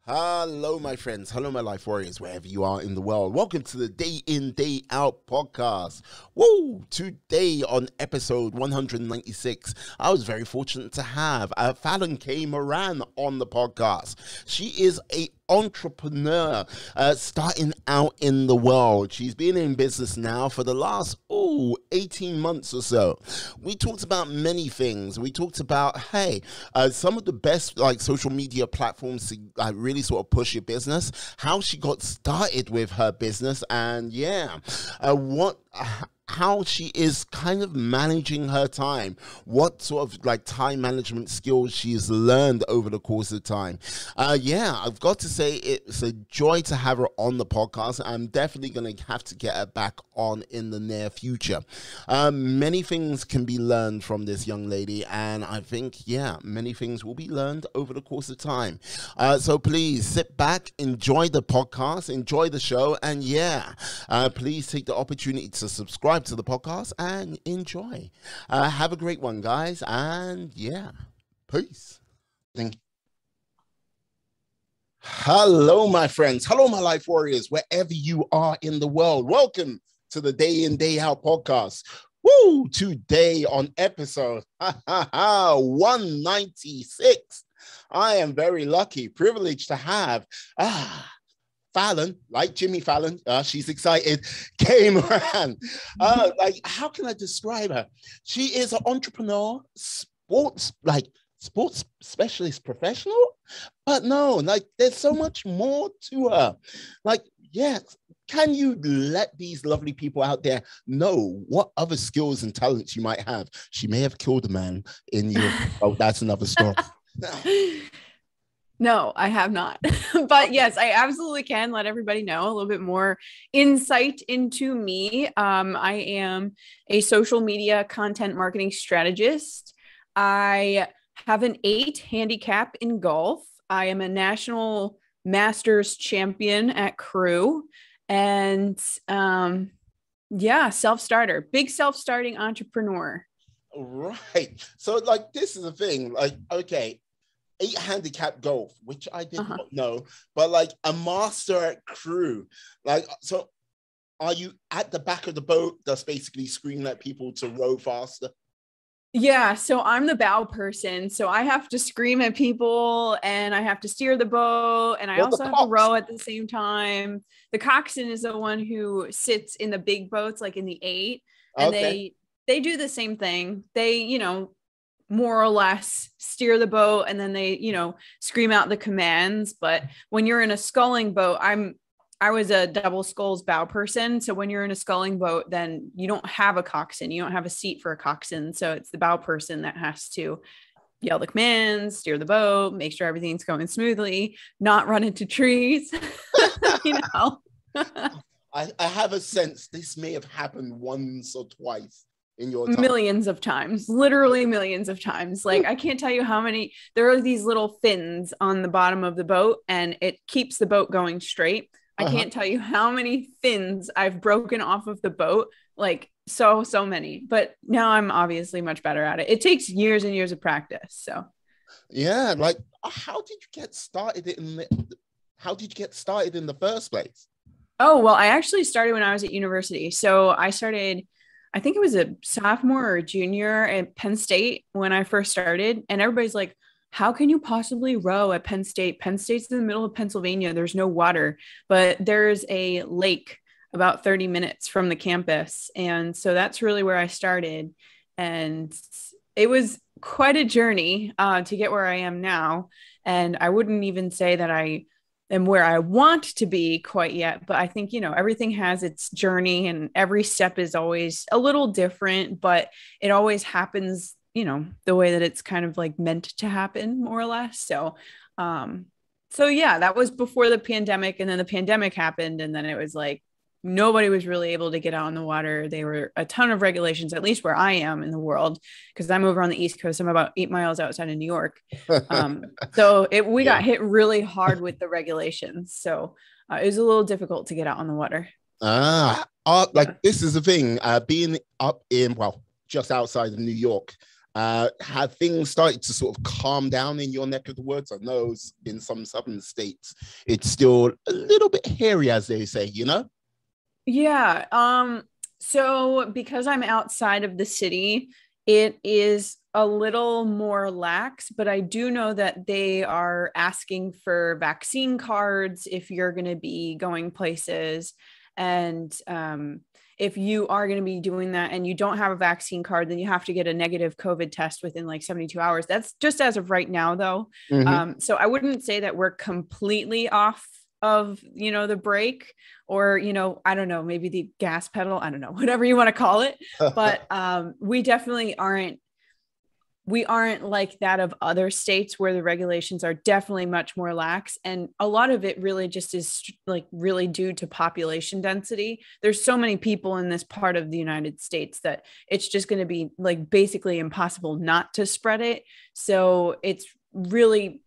Hello, my friends. Hello, my life warriors, wherever you are in the world. Welcome to the Day In, Day Out podcast. Woo! Today on episode 196, I was very fortunate to have Fallon Moran on the podcast. She is a entrepreneur starting out in the world. She's been in business now for the last 18 months or so. We talked about many things. We talked about some of the best social media platforms to really sort of push your business, how she got started with her business, and how she is kind of managing her time, what sort of time management skills she's learned over the course of time. I've got to say it's a joy to have her on the podcast. I'm definitely going to have to get her back on in the near future. Many things can be learned from this young lady, and I think, many things will be learned over the course of time. So please sit back, enjoy the podcast, enjoy the show, and please take the opportunity to subscribe to the podcast and enjoy. Have a great one, guys, and peace. Hello, my friends. Hello, my life warriors, wherever you are in the world. Welcome to the Day In, Day Out podcast. Woo! Today on episode 196, I am very lucky, privileged to have Fallon, like Jimmy Fallon, she's excited, Moran. How can I describe her? She is an entrepreneur, sports specialist professional, but no, there's so much more to her. Can you let these lovely people out there know what other skills and talents you might have? She may have killed a man in you. Oh, that's another story. No, I have not. But yes, I absolutely can let everybody know a little bit more insight into me. I am a social media content marketing strategist. I have an 8 handicap in golf. I am a national masters champion at crew, and self-starter, big self-starting entrepreneur. Right. So this is the thing, 8 handicap golf, which I did not know, but a master at crew. So are you at the back of the boat that's basically screaming at people to row faster? Yeah, so I'm the bow person. So I have to scream at people and I have to steer the boat, and I also have to row at the same time. The coxswain is the one who sits in the big boats, like in the 8, and they do the same thing. They, more or less steer the boat, and then they, scream out the commands. But when you're in a sculling boat, I was a double sculls bow person. So when you're in a sculling boat, then you don't have a coxswain. You don't have a seat for a coxswain. So it's the bow person that has to yell the commands, steer the boat, make sure everything's going smoothly, not run into trees. I have a sense this may have happened once or twice in your time. Millions of times, literally millions of times. I can't tell you how many. There are these little fins on the bottom of the boat, and it keeps the boat going straight. I can't tell you how many fins I've broken off of the boat, so many. But now I'm obviously much better at it. It takes years and years of practice. So how did you get started in the first place? Oh, well, I actually started when I was at university. So I started, I think it was a sophomore or a junior at Penn State when I first started. And everybody's like, how can you possibly row at Penn State? Penn State's in the middle of Pennsylvania. There's no water, but there's a lake about 30 minutes from the campus. And so that's really where I started. And it was quite a journey to get where I am now. And I wouldn't even say that I am where I want to be quite yet, but I think, everything has its journey, and every step is always a little different, but it always happens, the way that it's kind of meant to happen, more or less. So that was before the pandemic, and then the pandemic happened, and then it was nobody was really able to get out on the water. There were a ton of regulations, at least where I am in the world, because I'm over on the East Coast. I'm about 8 miles outside of New York. We got hit really hard with the regulations. So it was a little difficult to get out on the water. This is the thing, being up in, just outside of New York, Have things started to sort of calm down in your neck of the woods? I know in some southern states, it's still a little bit hairy, as they say, you know? Yeah. So because I'm outside of the city, it is a little more lax, but I do know that they are asking for vaccine cards if you're going to be going places. And if you are going to be doing that and you don't have a vaccine card, then you have to get a negative COVID test within like 72 hours. That's just as of right now, though. So I wouldn't say that we're completely off of, the brake, or, I don't know, maybe the gas pedal, I don't know, whatever you want to call it. But we definitely aren't like that of other states where the regulations are definitely much more lax. And a lot of it really just is like really due to population density. There's so many people in this part of the United States that it's just going to be like basically impossible not to spread it. So it's really,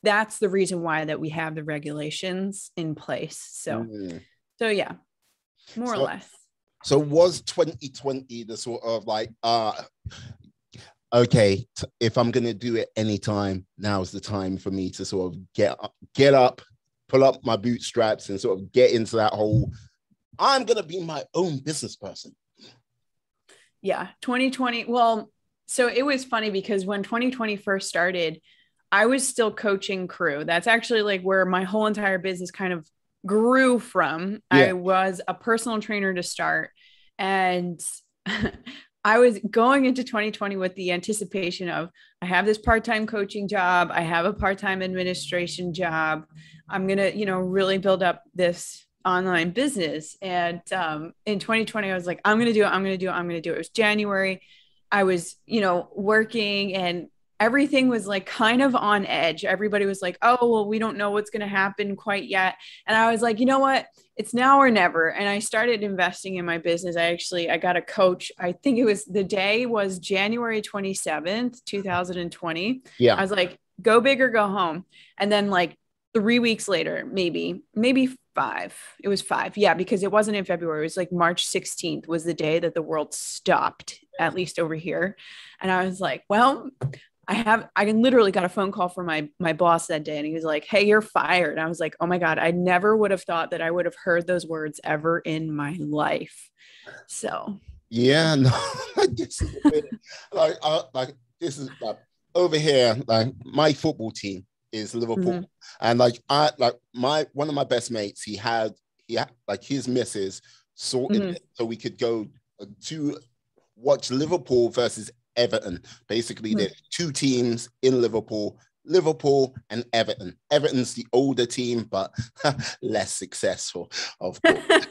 that's the reason why that we have the regulations in place. So yeah, more or less. So was 2020 the sort of like, okay, if I'm going to do it anytime, now's the time for me to sort of get up, pull up my bootstraps and sort of get into that whole, I'm going to be my own business person. Yeah, 2020. Well, so it was funny because when 2020 first started, I was still coaching crew. That's actually like where my whole entire business kind of grew from. Yeah. I was a personal trainer to start. And I was going into 2020 with the anticipation of, I have this part-time coaching job. I have a part-time administration job. I'm going to, really build up this online business. And in 2020, I was like, I'm going to do it. It was January. I was, working, and everything was like kind of on edge. Everybody was like, oh, well, we don't know what's going to happen quite yet. And I was like, you know what? It's now or never. And I started investing in my business. I got a coach. I think the day was January 27th, 2020. Yeah. I was like, go big or go home. And then like 3 weeks later, maybe 5. It was 5. Yeah. Because it wasn't in February. It was like March 16th was the day that the world stopped, at least over here. And I was like, well, I literally got a phone call from my boss that day, and he was like, hey, you're fired. And I was like, oh my God, I never would have thought that I would have heard those words ever in my life. So. Yeah, no, this is like this is like over here, like my football team is Liverpool. And like one of my best mates, he had like his missus sorted it so we could go to watch Liverpool versus Everton. Basically, there's 2 teams in Liverpool and Everton. Everton's the older team, but less successful, of course.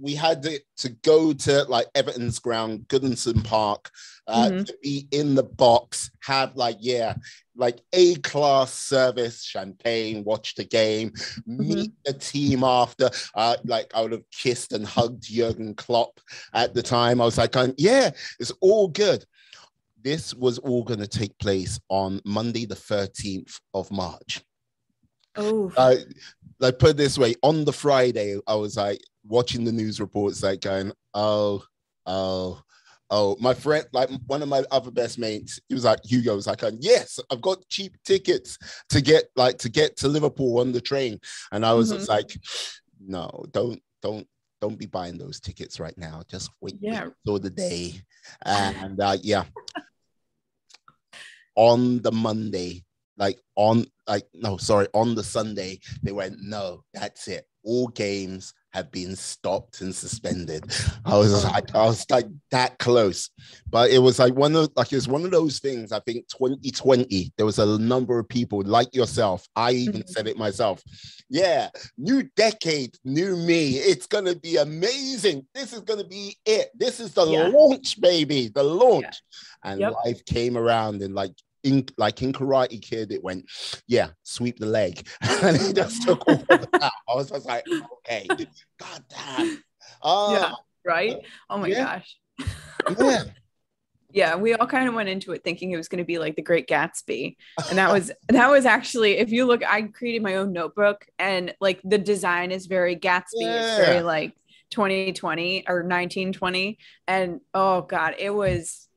We had to go to like Everton's ground, Goodison Park, to be in the box, have like A-class service, champagne, watch the game, meet the team after. Like I would have kissed and hugged Jurgen Klopp at the time. I was like, it's all good. This was all going to take place on Monday, the 13th of March. Oh, like put it this way, on the Friday, I was like watching the news reports, like going, oh, my friend, like one of my other best mates, he was like, Hugo was like, yes, I've got cheap tickets to get to Liverpool on the train. And I was just like, no, don't be buying those tickets right now. Just wait for the day. And on the Monday, on the Sunday, they went, no, that's it. All games have been stopped and suspended. I was like that close, but it was like one of those things. I think 2020, there was a number of people like yourself. I even said it myself. Yeah, new decade, new me. It's gonna be amazing. This is gonna be it. This is the launch, baby. The launch. Yeah. And life came around, and like in Karate Kid, it went, sweep the leg. And it just took all of that. I was just like, okay, god damn. Right? Oh my gosh. Yeah. Yeah, we all kind of went into it thinking it was going to be like the Great Gatsby. And that was actually, if you look, I created my own notebook, and like the design is very Gatsby. It's very like 2020 or 1920. And oh God, it was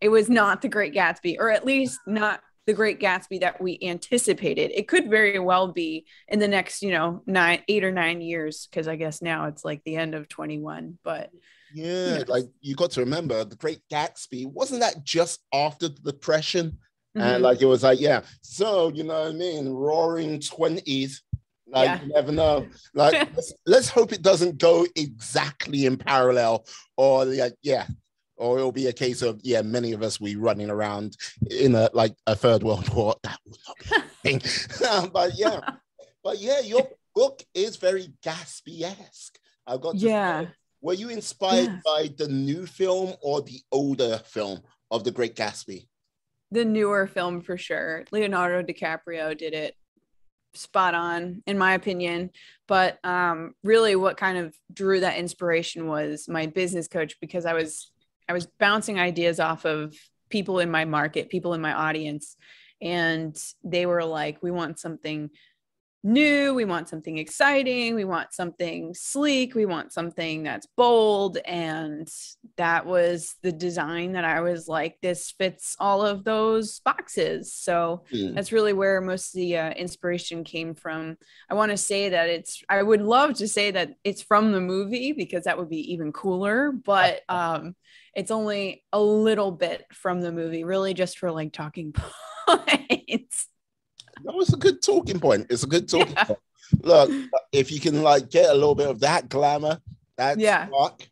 not the Great Gatsby, or at least not the Great Gatsby that we anticipated. It could very well be in the next, 8 or 9 years, because I guess now it's like the end of 21. But yeah, like you got to remember the Great Gatsby, wasn't that just after the Depression? And like it was like, yeah, so you know what I mean, roaring 20s. Like you never know. Like let's hope it doesn't go exactly in parallel, or like or it'll be a case of many of us we running around in a third world war. That would not be a thing. but your book is very Gatsby-esque. I've got to say, were you inspired by the new film or the older film of The Great Gatsby? The newer film for sure. Leonardo DiCaprio did it spot on, in my opinion. But really what kind of drew that inspiration was my business coach, because I was bouncing ideas off of people in my market, people in my audience. And they were like, we want something new. We want something exciting. We want something sleek. We want something that's bold. And that was the design that I was like, this fits all of those boxes. So that's really where most of the inspiration came from. I want to say that I would love to say that it's from the movie, because that would be even cooler. But it's only a little bit from the movie, really just for like talking points. No, it's a good talking point. It's a good talking point. Look, if you can like get a little bit of that glamour, that spark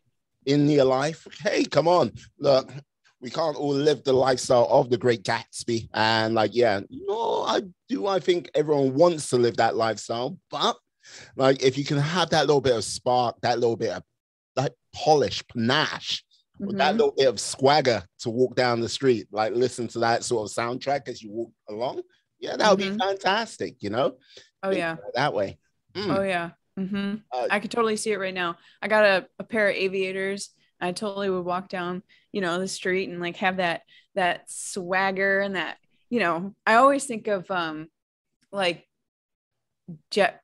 in your life, hey, come on. Look, we can't all live the lifestyle of the Great Gatsby. And like, I think everyone wants to live that lifestyle. But like, if you can have that little bit of spark, that little bit of like polish, panache, with that little bit of swagger to walk down the street, like listen to that sort of soundtrack as you walk along. Yeah, that would be fantastic, Oh, yeah. That way. Oh, yeah. I could totally see it right now. I got a pair of aviators. I totally would walk down, the street and like have that swagger and that, I always think of like jet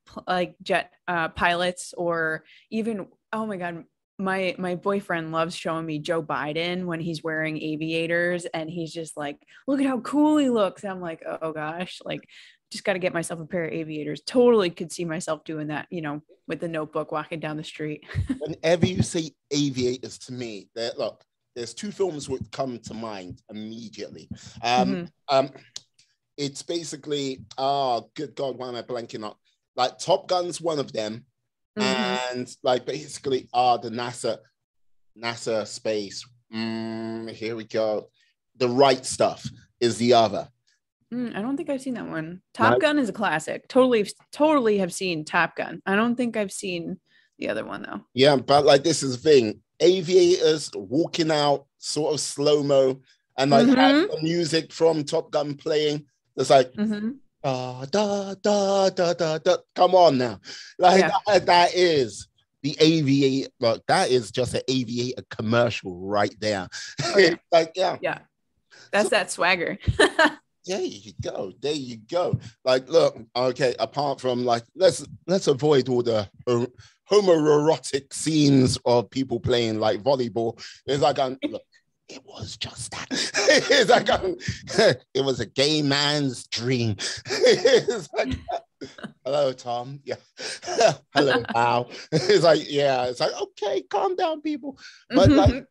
pilots, or even, oh my God, my boyfriend loves showing me Joe Biden when he's wearing aviators, and he's just like, look at how cool he looks. And I'm like, oh gosh, like just got to get myself a pair of aviators. Totally could see myself doing that, with the notebook walking down the street. Whenever you say aviators to me, there's two films would come to mind immediately. It's basically, good God, why am I blanking up? Like Top Gun's one of them. And like basically the NASA space. Here we go. The Right Stuff is the other. I don't think I've seen that one. Top Gun is a classic. Totally have seen Top Gun. I don't think I've seen the other one though. Yeah, but like this is the thing. Aviators walking out, sort of slow-mo, and like have the music from Top Gun playing. It's like da da da da da da. Come on now, like that is the aviator. Look, that is just an aviator commercial right there. Like that's that swagger. There you go. Like, look, okay. Apart from like, let's avoid all the homoerotic scenes of people playing like volleyball. It's like, look. It was just that. It's like, it was a gay man's dream. It's like, hello, Tom. Yeah. Hello, Al. It's like, it's like, okay, calm down, people. But like,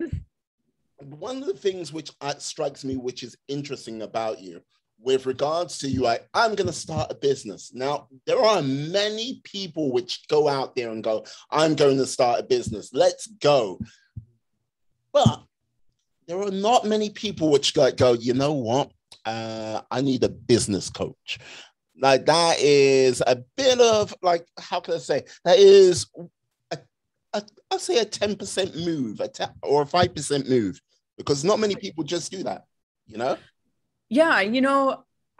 one of the things which strikes me, which is interesting about you, with regards to you, like, I'm going to start a business. Now, there are many people which go out there and go, I'm going to start a business. Let's go. But there are not many people which like go, you know what? I need a business coach. Like that is a bit of like, how can I say? That is, I'll say a 10% move, or a 5% move, because not many people just do that, Yeah,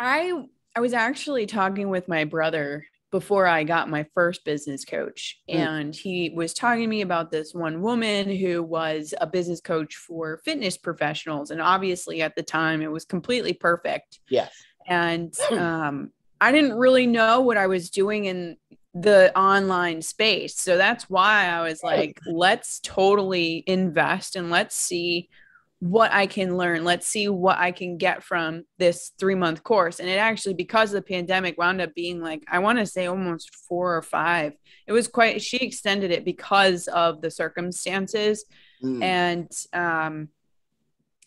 I was actually talking with my brother before I got my first business coach. And he was talking to me about this one woman who was a business coach for fitness professionals. And obviously at the time it was completely perfect. Yes. And I didn't really know what I was doing in the online space. So that's why I was like, let's totally invest and let's see what I can learn. Let's see what I can get from this 3-month course. And it actually, because of the pandemic, wound up being like, I want to say almost 4 or 5. It was quite, she extended it because of the circumstances. And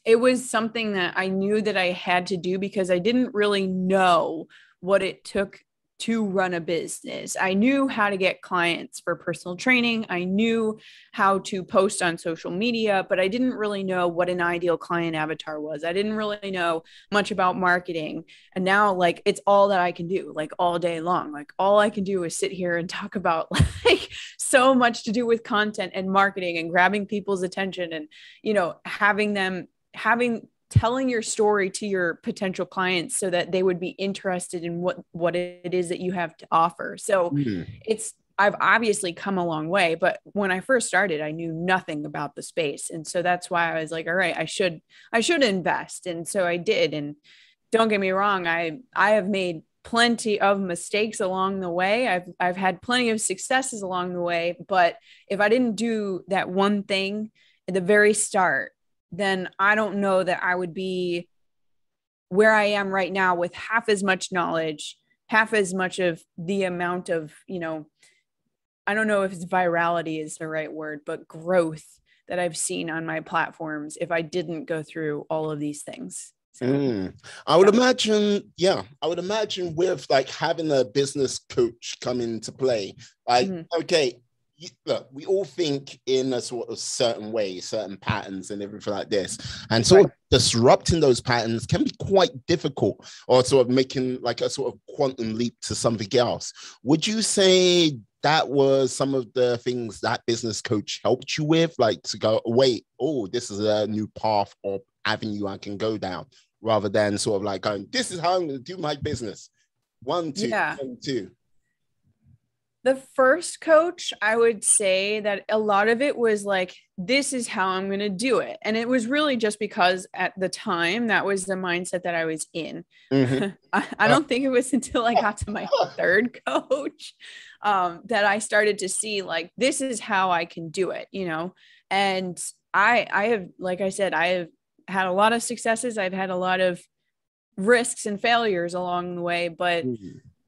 it was something that I knew that I had to do because I didn't really know what it took to run a business. I knew how to get clients for personal training. I knew how to post on social media, but I didn't really know what an ideal client avatar was. I didn't really know much about marketing. And now, like, it's all that I can do, like, all day long. Like, all I can do is sit here and talk about like so much to do with content and marketing and grabbing people's attention and, you know, telling your story to your potential clients so that they would be interested in what it is that you have to offer. So I've obviously come a long way, but when I first started, I knew nothing about the space. And so that's why I was like, all right, I should invest. And so I did. And don't get me wrong, I have made plenty of mistakes along the way. I've had plenty of successes along the way, but if I didn't do that one thing at the very start, then I don't know that I would be where I am right now with half as much knowledge, half as much of the amount of, you know, I don't know if it's virality is the right word, but growth that I've seen on my platforms if I didn't go through all of these things. So, I would imagine with like having a business coach come into play, like, okay, look, we all think in a sort of certain way, certain patterns and everything like this. And sort of disrupting those patterns can be quite difficult, or sort of making like a sort of quantum leap to something else. Would you say that was some of the things that business coach helped you with, like to go, wait, oh, this is a new path or avenue I can go down, rather than sort of like going, this is how I'm going to do my business. 1, 2, 1, 2. The first coach, I would say that a lot of it was like, this is how I'm going to do it. And it was really just because at the time, that was the mindset that I was in. I don't think it was until I got to my third coach that I started to see like, this is how I can do it, you know? And I have, like I said, I have had a lot of successes. I've had a lot of risks and failures along the way, but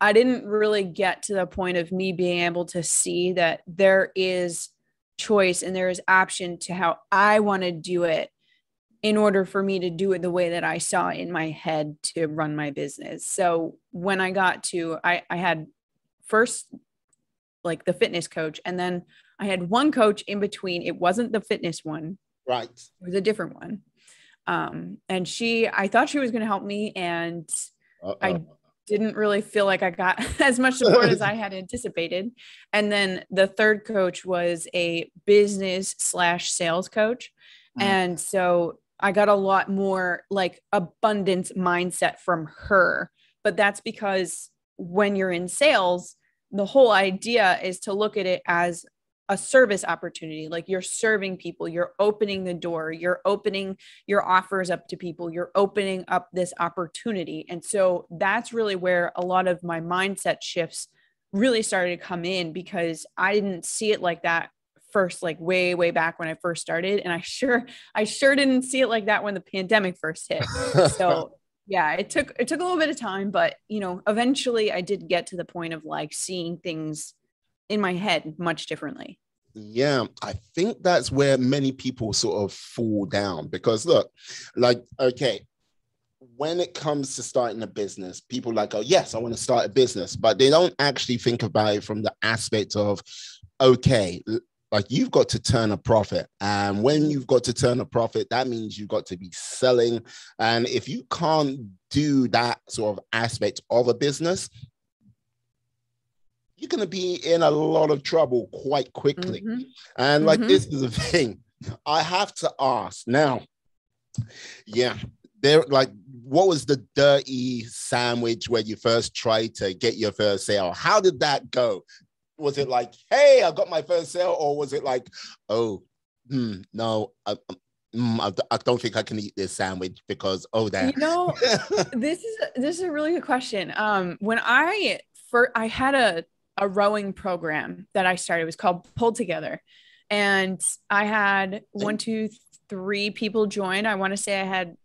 I didn't really get to the point of me being able to see that there is choice and there is option to how I want to do it in order for me to do it the way that I saw in my head to run my business. So when I got to, I had first like the fitness coach, and then I had one coach in between. It wasn't the fitness one. Right. It was a different one. And I thought she was going to help me, and I didn't really feel like I got as much support as I had anticipated. And then the third coach was a business/sales coach. And so I got a lot more like abundance mindset from her. But that's because when you're in sales, the whole idea is to look at it as a service opportunity. Like you're serving people, you're opening the door, you're opening your offers up to people, you're opening up this opportunity. And so that's really where a lot of my mindset shifts really started to come in, because I didn't see it like that first, like way back when I first started. And I sure didn't see it like that when the pandemic first hit. So yeah, it took a little bit of time, but you know, eventually I did get to the point of like seeing things in my head much differently. Yeah, I think that's where many people sort of fall down, because look, like, okay, when it comes to starting a business, people like, oh, yes, I want to start a business, but they don't actually think about it from the aspect of, okay, like you've got to turn a profit. And when you've got to turn a profit, that means you've got to be selling. And if you can't do that sort of aspect of a business, you're going to be in a lot of trouble quite quickly. And like, this is the thing I have to ask now. Yeah. Like, what was the dirty sandwich where you first tried to get your first sale? How did that go? Was it like, hey, I got my first sale? Or was it like, oh, no, I don't think I can eat this sandwich because, oh, damn. You know, this is a really good question. When I had a rowing program that I started. It was called Pull Together. And I had 3 people join. I want to say I had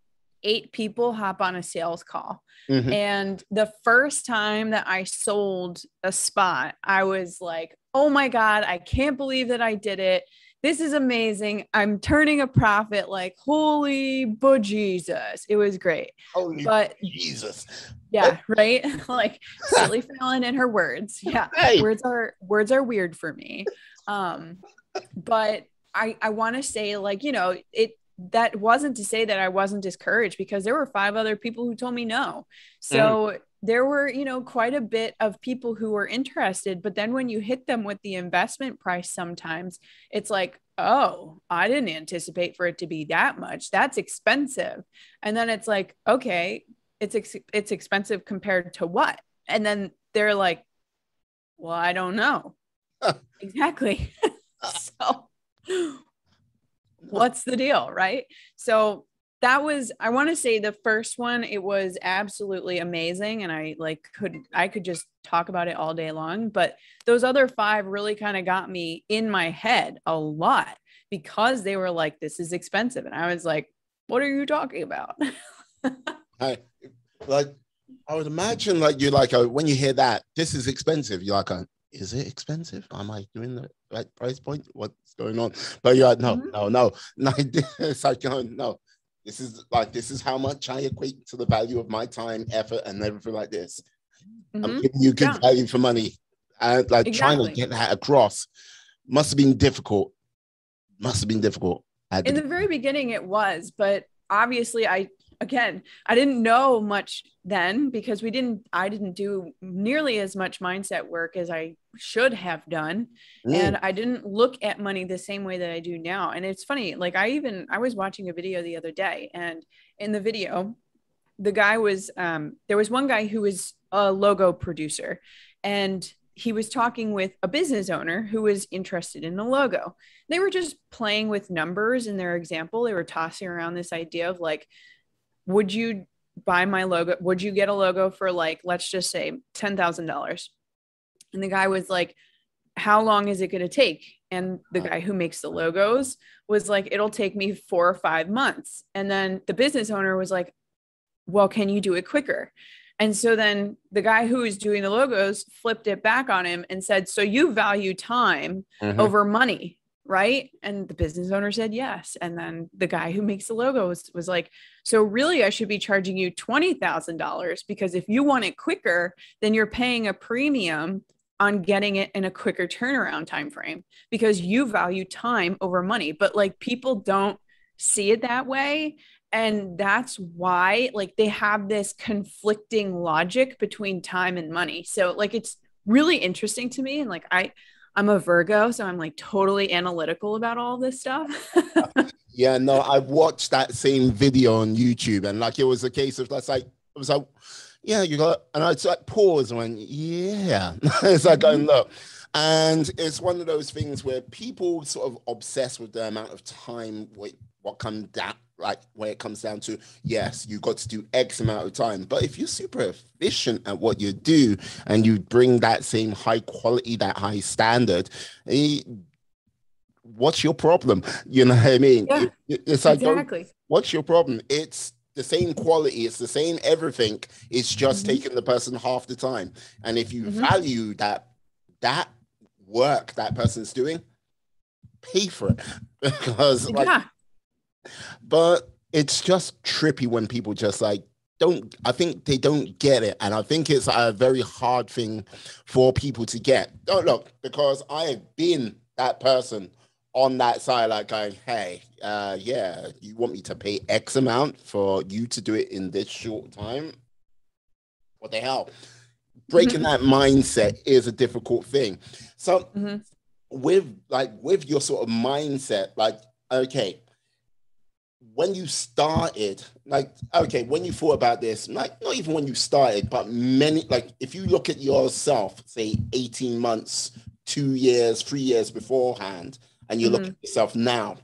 8 people hop on a sales call. Mm-hmm. And the first time that I sold a spot, I was like, oh my God, I can't believe that I did it. This is amazing. I'm turning a profit. Like, holy bejesus. It was great. Holy but Jesus. Yeah, right. Like silly Fallon and her words. Yeah. Hey. Words are weird for me. But I want to say, like, you know, that wasn't to say that I wasn't discouraged, because there were 5 other people who told me no. So there were, you know, quite a bit of people who were interested, but then when you hit them with the investment price, sometimes it's like, oh, I didn't anticipate for it to be that much. That's expensive. And then it's like, okay, it's expensive compared to what? And then they're like, well, I don't know. Exactly. So what's the deal, right? So that was, I want to say, the first one. It was absolutely amazing, and I could just talk about it all day long. But those other 5 really kind of got me in my head a lot, because they were like, this is expensive, and I was like, what are you talking about? I would imagine, like, you're like, when you hear that this is expensive, you're like, is it expensive? Am I doing the right price point? What's going on? But you're like, no. It's like, no. This is how much I equate to the value of my time, effort, and everything like this. I'm giving you good value for money. And trying to get that across must have been difficult. In the very beginning it was, but obviously I didn't know much then, because I didn't do nearly as much mindset work as I should have done. And I didn't look at money the same way that I do now. And it's funny, like I was watching a video the other day, and in the video, the guy was, there was one guy who was a logo producer, and he was talking with a business owner who was interested in the logo. They were just playing with numbers in their example. They were tossing around this idea of like, would you buy my logo? Would you get a logo for, like, let's just say $10,000? And the guy was like, how long is it going to take? And the guy who makes the logos was like, it'll take me 4 or 5 months. And then the business owner was like, well, can you do it quicker? And so then the guy who was doing the logos flipped it back on him and said, so you value time over money, right? And the business owner said yes. And then the guy who makes the logos was like, so really I should be charging you $20,000, because if you want it quicker, then you're paying a premium on getting it in a quicker turnaround time frame, because you value time over money. But like, people don't see it that way. And that's why, like, they have this conflicting logic between time and money. So like, it's really interesting to me. And like, I'm a Virgo, so I'm like totally analytical about all this stuff. Yeah, no, I've watched that same video on YouTube, and like, it was a case of, that's like, it was like, yeah, you got, and I like pause and went, yeah. It's like going, look. And it's one of those things where people sort of obsess with the amount of time, what comes down, like, when it comes down to, yes, you got to do X amount of time. But if you're super efficient at what you do, and you bring that same high quality, that high standard, what's your problem? You know what I mean? Yeah, it's like, exactly. What's your problem? It's the same quality, it's the same everything. It's just taking the person half the time. And if you value that work that person's doing, pay for it. Because but it's just trippy when people just like I think they don't get it. And I think it's a very hard thing for people to get. Don't look, because I have been that person on that side, like going, hey, yeah, you want me to pay X amount for you to do it in this short time? What the hell? Breaking that mindset is a difficult thing. So with your sort of mindset, like, okay, when you started, like, okay, when you thought about this, like, not even when you started, but if you look at yourself, say 18 months, 2 years, 3 years beforehand, and you look at yourself now,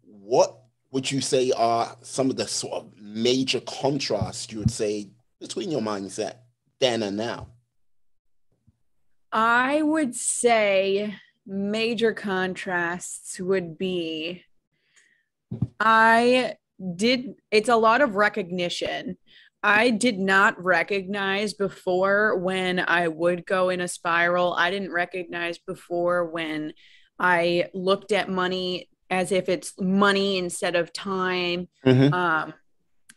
what would you say are some of the sort of major contrasts you would say between your mindset then and now? I would say major contrasts would be it's a lot of recognition. I did not recognize before when I would go in a spiral. I didn't recognize before when I looked at money as if it's money instead of time. Mm-hmm.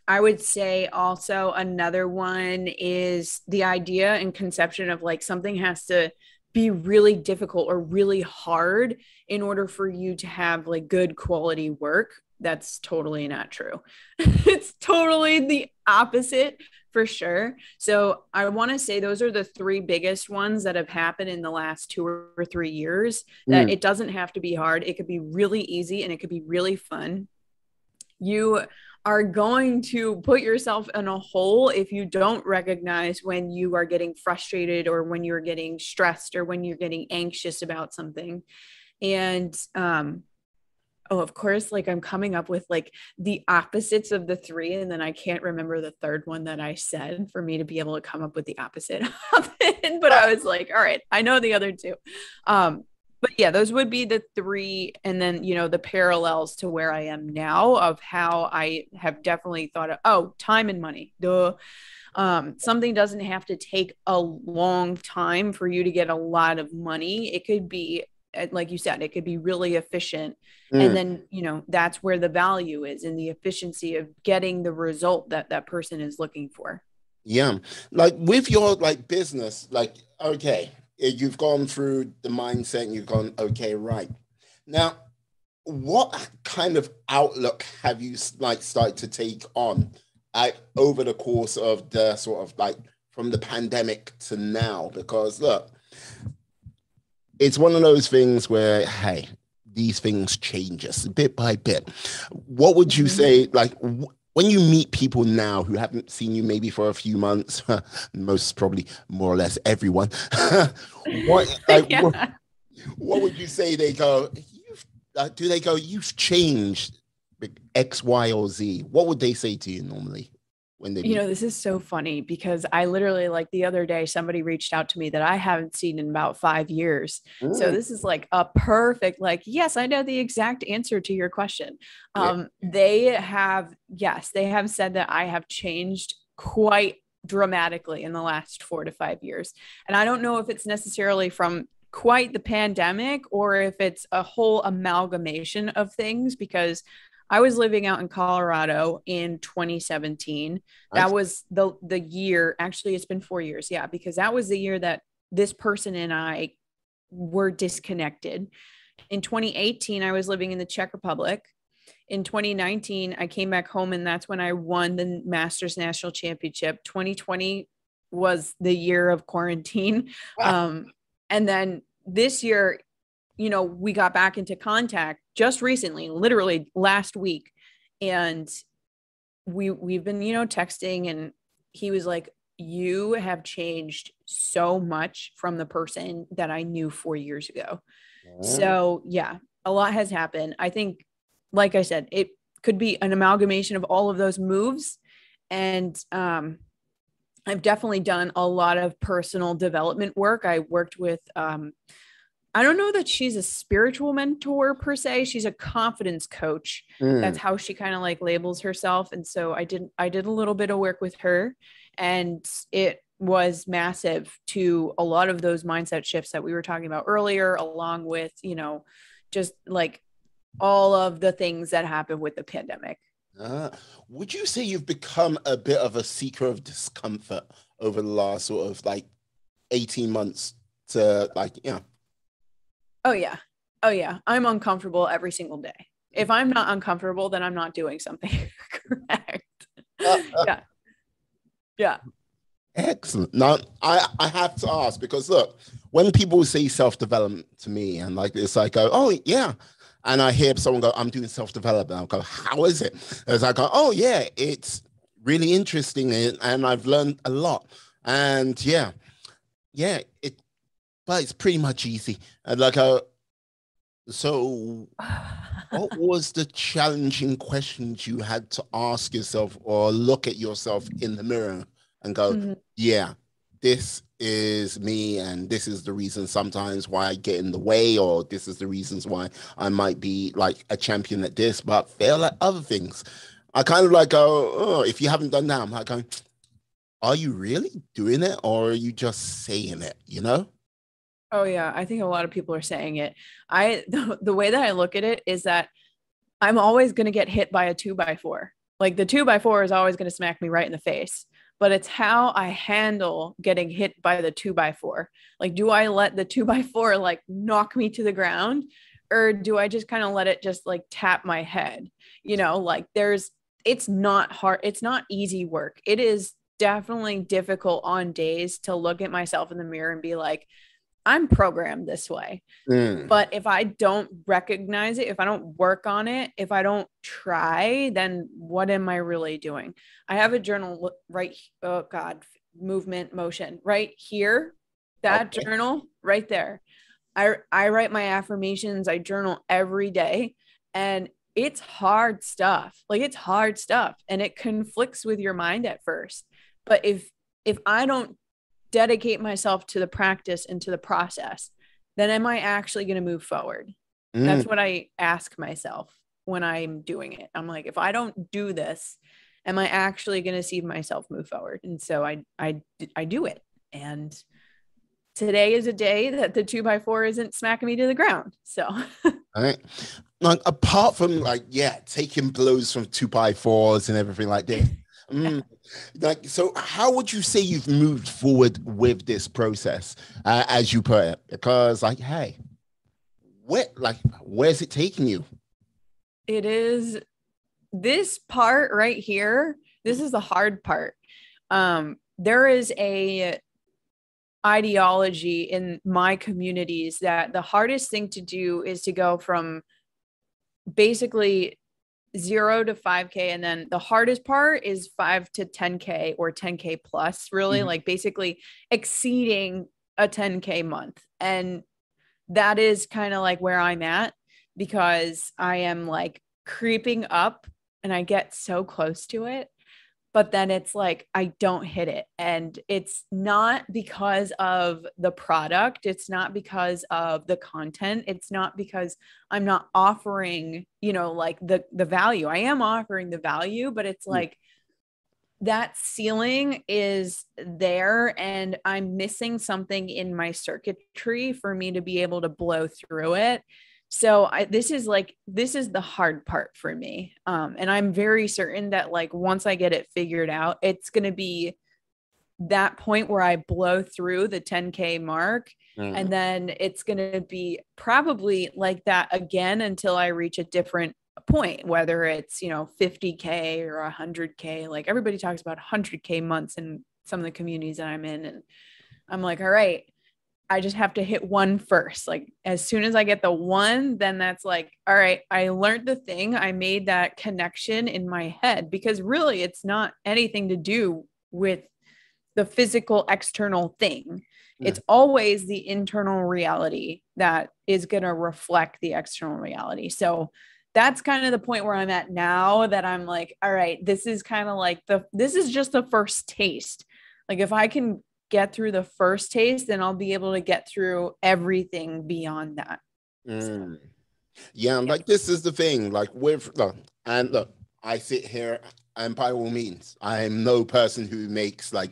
I would say also another one is the idea and conception of like something has to be really difficult or really hard in order for you to have like good quality work. That's totally not true. It's totally the opposite for sure. So I want to say those are the three biggest ones that have happened in the last 2 or 3 years, that it doesn't have to be hard. It could be really easy and it could be really fun. You are going to put yourself in a hole if you don't recognize when you are getting frustrated or when you're getting stressed or when you're getting anxious about something. And oh, of course, like I'm coming up with like the opposites of the three, and then I can't remember the third one that I said for me to be able to come up with the opposite of it. But I was like, all right, I know the other two. But yeah, those would be the three. And then, the parallels to where I am now of how I have definitely thought of, oh, time and money. Duh. Something doesn't have to take a long time for you to get a lot of money. It could be, like you said, it could be really efficient. And then, that's where the value is in the efficiency of getting the result that that person is looking for. Yeah. Like with your like business, like, okay, you've gone through the mindset and you've gone, okay, right. Now, what kind of outlook have you like started to take on over the course of the sort of like from the pandemic to now? Because look, it's one of those things where, hey, these things change us bit by bit. What would you say, like, when you meet people now who haven't seen you maybe for a few months, most probably more or less everyone, what, like, Yeah. what would you say they go, do they go, you've changed X, Y, or Z? What would they say to you normally? When they This is so funny because I literally, like the other day, somebody reached out to me that I haven't seen in about 5 years. So this is like a perfect, like, yes, I know the exact answer to your question. They have said that I have changed quite dramatically in the last 4 to 5 years. And I don't know if it's necessarily from quite the pandemic or if it's a whole amalgamation of things, because I was living out in Colorado in 2017. That was the year, actually it's been 4 years. Yeah, because that was the year that this person and I were disconnected. In 2018, I was living in the Czech Republic. In 2019, I came back home and that's when I won the Masters National Championship. 2020 was the year of quarantine. And then this year, we got back into contact just recently, literally last week. And we've been, texting, and he was like, you have changed so much from the person that I knew 4 years ago. So yeah, a lot has happened. I think, like I said, it could be an amalgamation of all of those moves. And, I've definitely done a lot of personal development work. I worked with, I don't know that she's a spiritual mentor per se. She's a confidence coach. That's how she kind of like labels herself. And so I did a little bit of work with her, and it was massive to a lot of those mindset shifts that we were talking about earlier, along with, just like all of the things that happened with the pandemic. Would you say you've become a bit of a seeker of discomfort over the last sort of like 18 months to like, Oh yeah. I'm uncomfortable every single day. If I'm not uncomfortable, then I'm not doing something correct. Yeah. Excellent. Now, I have to ask, because look, when people say self-development to me and like this, I go, oh yeah. And I hear someone go, I'm doing self-development. I'll go, how is it? As I go, oh yeah, it's really interesting. And I've learned a lot. And but it's pretty much easy. And like, so what was the challenging questions you had to ask yourself or look at yourself in the mirror and go, yeah, this is me, and this is the reason sometimes why I get in the way, or this is the reasons why I might be like a champion at this, but fail at other things. I kind of like go, oh, if you haven't done that, I'm like going, are you really doing it, or are you just saying it, you know? Oh yeah, I think a lot of people are saying it. The way that I look at it is that I'm always going to get hit by a 2x4. Like the 2x4 is always going to smack me right in the face, but it's how I handle getting hit by the 2x4. Like, do I let the 2x4 like knock me to the ground, or do I just kind of let it just like tap my head? You know, like it's not hard. It's not easy work. It is definitely difficult on days to look at myself in the mirror and be like, I'm programmed this way. But if I don't recognize it, if I don't work on it, if I don't try, then what am I really doing? I have a journal right. Oh God, movement, motion right here. That okay. Journal right there. I write my affirmations. I journal every day, and it's hard stuff. Like it's hard stuff, and it conflicts with your mind at first. But if I don't dedicate myself to the practice and to the process, then am I actually going to move forward? That's what I ask myself when I'm doing it. I'm like, if I don't do this, am I actually going to see myself move forward? And so I do it. And today is a day that the 2x4 isn't smacking me to the ground. So, all right. Like apart from like, yeah, taking blows from 2x4s and everything like this. Like, so how would you say you've moved forward with this process, as you put it? Because like, hey, where's it taking you? It is this part right here. This is the hard part. There is a ideology in my communities that the hardest thing to do is to go from basically 0 to 5K. And then the hardest part is 5 to 10K or 10K plus, really like basically exceeding a 10K month. And that is kind of like where I'm at, because I am like creeping up and I get so close to it, but then it's like, I don't hit it. And it's not because of the product. It's not because of the content. It's not because I'm not offering, you know, like the value. I am offering the value, but it's like that ceiling is there and I'm missing something in my circuitry for me to be able to blow through it. So this is the hard part for me. And I'm very certain that like, once I get it figured out, it's going to be that point where I blow through the 10K mark. And then it's going to be probably like that again until I reach a different point, whether it's, you know, 50K or 100K. Like everybody talks about 100K months in some of the communities that I'm in. And I'm like, all right, I just have to hit one first. Like as soon as I get the one, then that's like, all right, I learned the thing. I made that connection in my head, because really it's not anything to do with the physical external thing. It's always the internal reality that is going to reflect the external reality. So that's kind of the point where I'm at now, that I'm like, all right, this is kind of like this is just the first taste. Like if I can get through the first taste, then I'll be able to get through everything beyond that. So, yeah, like this is the thing, like look, I sit here and by all means, I'm no person who makes like,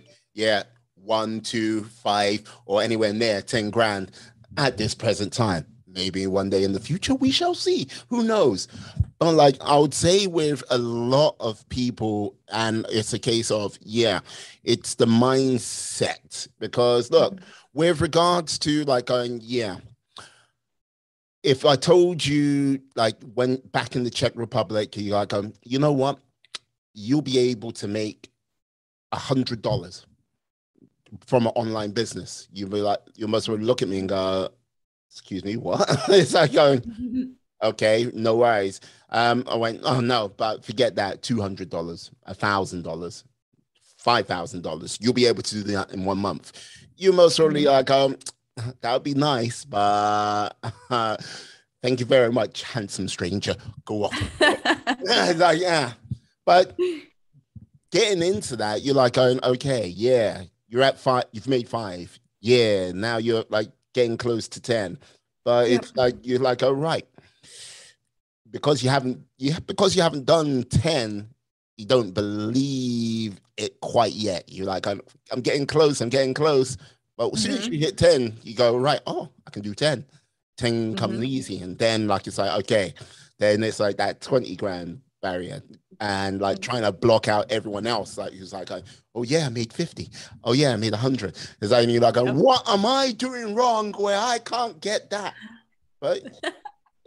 1, 2, 5 or anywhere near 10 grand at this present time. Maybe one day in the future, we shall see. Who knows? But like I would say with a lot of people, and it's a case of, it's the mindset. Because look, with regards to like going, if I told you like when back in the Czech Republic, you're like, you know what? You'll be able to make $100 from an online business. You'll be like, you must look at me and go, excuse me, what? It's like going, okay, no worries. I went, oh no, but forget that. $200, $1,000, $5,000. You'll be able to do that in 1 month. You most probably like, that would be nice, but thank you very much, handsome stranger. Go off. Like, but getting into that, you're like going, okay, you're at 5, you've made 5. Yeah, now you're like getting close to 10. But Yep. it's like you're like, oh right, because you haven't done 10, you don't believe it quite yet. You're like, I'm getting close, I'm getting close. But as soon as you hit 10, you go, right, oh, I can do 10. 10 comes easy. And then like it's like, okay, then it's like that 20 grand barrier. And like trying to block out everyone else. Like who's like, oh yeah, I made 50. Oh yeah, I made 100. It's like you're like, what am I doing wrong where I can't get that? But a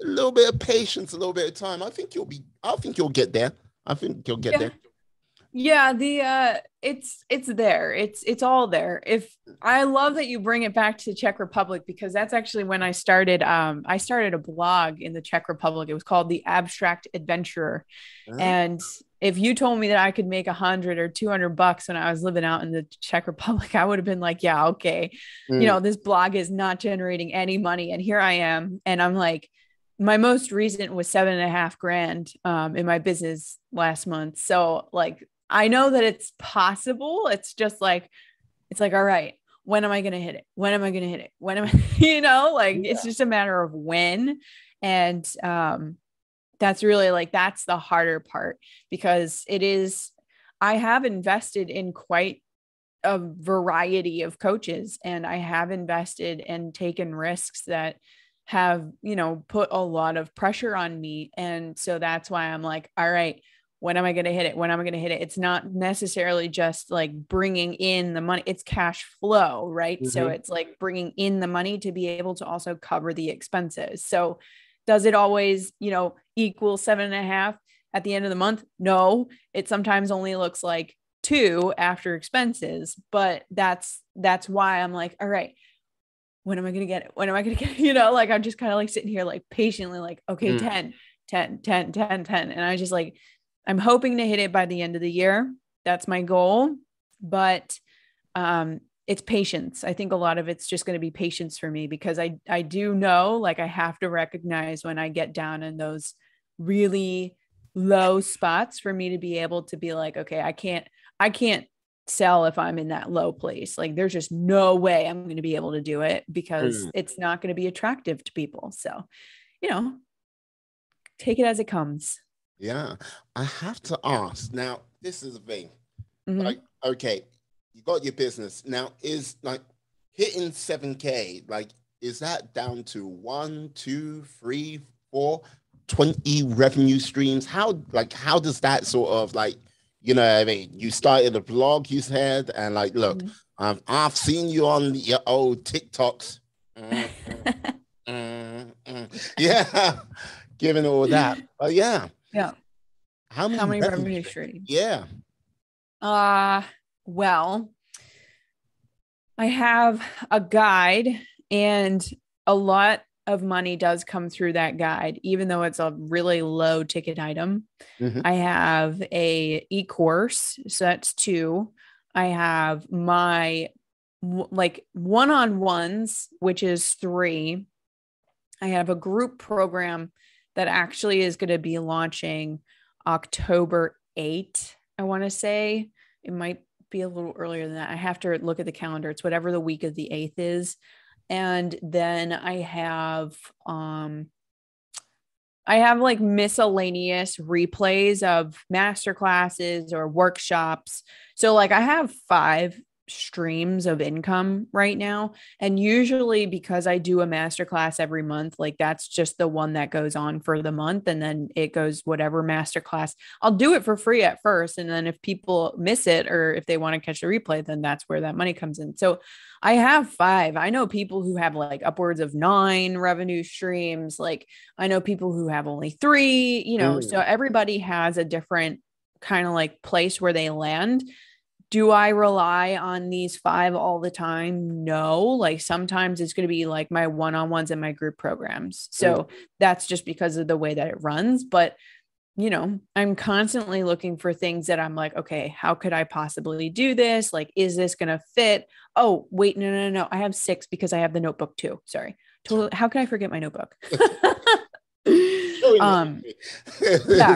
little bit of patience, a little bit of time. I think you'll get there. I think you'll get there. Yeah, it's there. It's all there. If I love that you bring it back to the Czech Republic, because that's actually when I started a blog in the Czech Republic. It was called The Abstract Adventurer. And if you told me that I could make $100 or $200 when I was living out in the Czech Republic, I would have been like, yeah, okay. This blog is not generating any money. And here I am. And I'm like, my most recent was $7,500 in my business last month. So like, I know that it's possible. It's just like, all right, when am I going to hit it? When am I going to hit it? When am I, it's just a matter of when. And that's really like, that's the harder part, because I have invested in quite a variety of coaches, and I have invested and taken risks that have, put a lot of pressure on me. And so that's why I'm like, all right, when am I going to hit it? When am I going to hit it? It's not necessarily just like bringing in the money. It's cash flow, right? So it's like bringing in the money to be able to also cover the expenses. So does it always, equal 7.5 at the end of the month? No, it sometimes only looks like 2 after expenses, but that's why I'm like, all right, when am I going to get it? When am I going to get it? Like, I'm just kind of like sitting here, like patiently, like, okay, 10. And I just like, I'm hoping to hit it by the end of the year. That's my goal, but it's patience. I think a lot of it's just going to be patience for me, because I do know, like, I have to recognize when I get down in those really low spots for me to be able to be like, okay, I can't sell if I'm in that low place. Like, there's just no way I'm going to be able to do it, because it's not going to be attractive to people. So, take it as it comes. Yeah, I have to ask. Now, this is the thing. Like, okay, you got your business. Now, is like hitting 7K, like, is that down to 1, 2, 3, 4, 20 revenue streams? How does that sort of like, what I mean? You started a blog, you said, and like, look, I've seen you on your old TikToks. Yeah, given all that. But yeah. Yeah. How many revenue streams? Yeah. Well, I have a guide, and a lot of money does come through that guide, even though it's a really low ticket item. I have a e-course, so that's 2. I have my like one-on-ones, which is 3. I have a group program that actually is going to be launching October 8th. I want to say it might be a little earlier than that. I have to look at the calendar. It's whatever the week of the 8th is. And then I have like miscellaneous replays of masterclasses or workshops. So like I have 5 streams of income right now. And usually, because I do a masterclass every month, like that's just the one that goes on for the month. And then it goes whatever masterclass. I'll do it for free at first. And then if people miss it, or if they want to catch the replay, then that's where that money comes in. So I have 5. I know people who have like upwards of 9 revenue streams. Like I know people who have only 3, so everybody has a different kind of like place where they land. Do I rely on these 5 all the time? No. Like sometimes it's going to be like my one-on-ones and my group programs. So that's just because of the way that it runs. But, I'm constantly looking for things that I'm like, okay, how could I possibly do this? Like, is this going to fit? Oh, wait, no. I have 6 because I have the notebook too. Sorry. How can I forget my notebook? Yeah,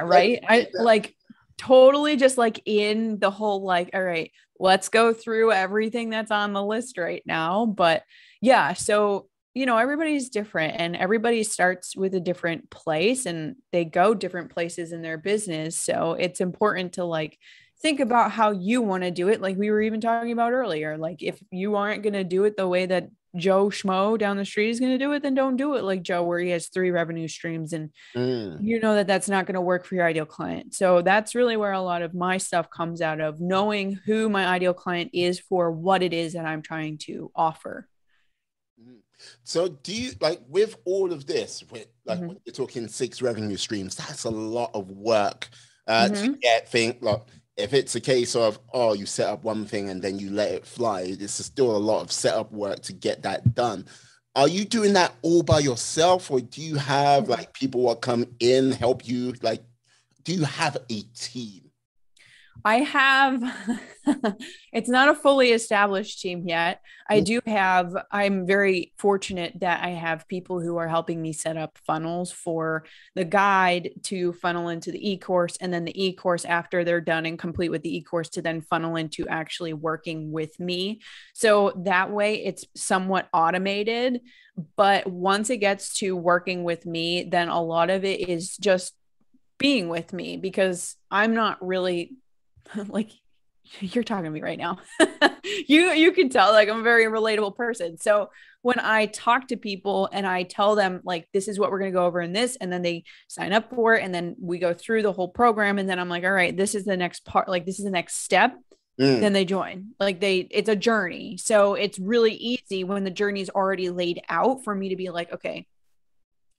right. I like totally just like in the whole, like, all right, let's go through everything that's on the list right now. But yeah, so, everybody's different and everybody starts with a different place and they go different places in their business. So it's important to like think about how you want to do it. Like we were even talking about earlier, like if you aren't going to do it the way that Joe Schmo down the street is going to do it, then don't do it like Joe, where he has 3 revenue streams and that that's not going to work for your ideal client. So that's really where a lot of my stuff comes out of, knowing who my ideal client is for what it is that I'm trying to offer. So do you, like, with all of this, with like when you're talking 6 revenue streams, that's a lot of work to get things. Like, if it's a case of, oh, you set up one thing and then you let it fly, it's still a lot of setup work to get that done. Are you doing that all by yourself, or do you have like people that come in, help you? Like, do you have a team? I have, it's not a fully established team yet. I'm very fortunate that I have people who are helping me set up funnels for the guide to funnel into the e-course, and then the e-course after they're done and complete with the e-course to then funnel into actually working with me. So that way it's somewhat automated, but once it gets to working with me, then a lot of it is just being with me, because I'm not really like, you're talking to me right now. you can tell like I'm a very relatable person. So when I talk to people and I tell them like, this is what we're going to go over in this, and then they sign up for it, and then we go through the whole program, and then I'm like, all right, this is the next part. Like, this is the next step. Then they join. Like it's a journey. So it's really easy when the journey is already laid out for me to be like, okay,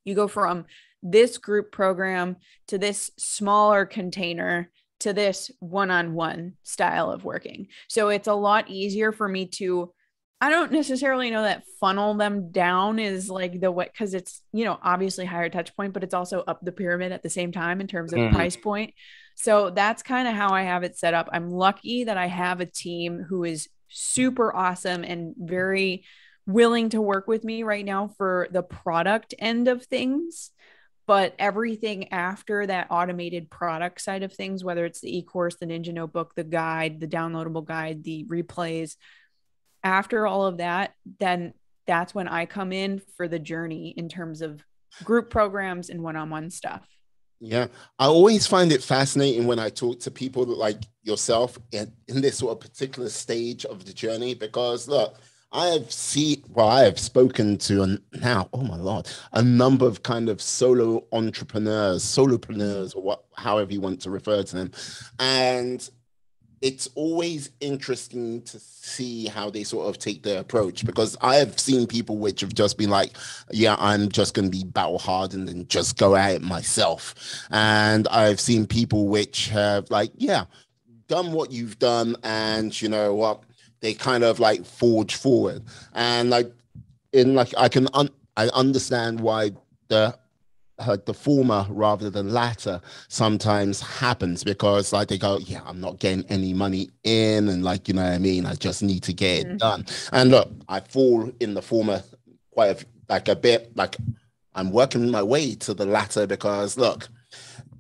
you go from this group program to this smaller container to this one-on-one style of working. So it's a lot easier for me to, I don't necessarily know that funnel them down is like the way, because it's, obviously higher touch point, but it's also up the pyramid at the same time in terms of price point. So that's kind of how I have it set up. I'm lucky that I have a team who is super awesome and very willing to work with me right now for the product end of things. But everything after that automated product side of things, whether it's the e-course, the Ninja Notebook, the guide, the downloadable guide, the replays, after all of that, then that's when I come in for the journey in terms of group programs and one-on-one stuff. Yeah, I always find it fascinating when I talk to people like yourself in this sort of particular stage of the journey, because look, I have spoken to now, oh my Lord, a number of kind of solopreneurs, or however you want to refer to them. And it's always interesting to see how they sort of take their approach, because I have seen people which have just been like, yeah, I'm just going to be battle hardened and just go at it myself. And I've seen people which have like, yeah, done what you've done, and you know what? They kind of like forge forward, and like I understand why the former rather than latter sometimes happens, because like they go, yeah, I'm not getting any money in, and like, you know what I mean, I just need to get it done. And look, I fall in the former quite a bit. Like, I'm working my way to the latter, because look,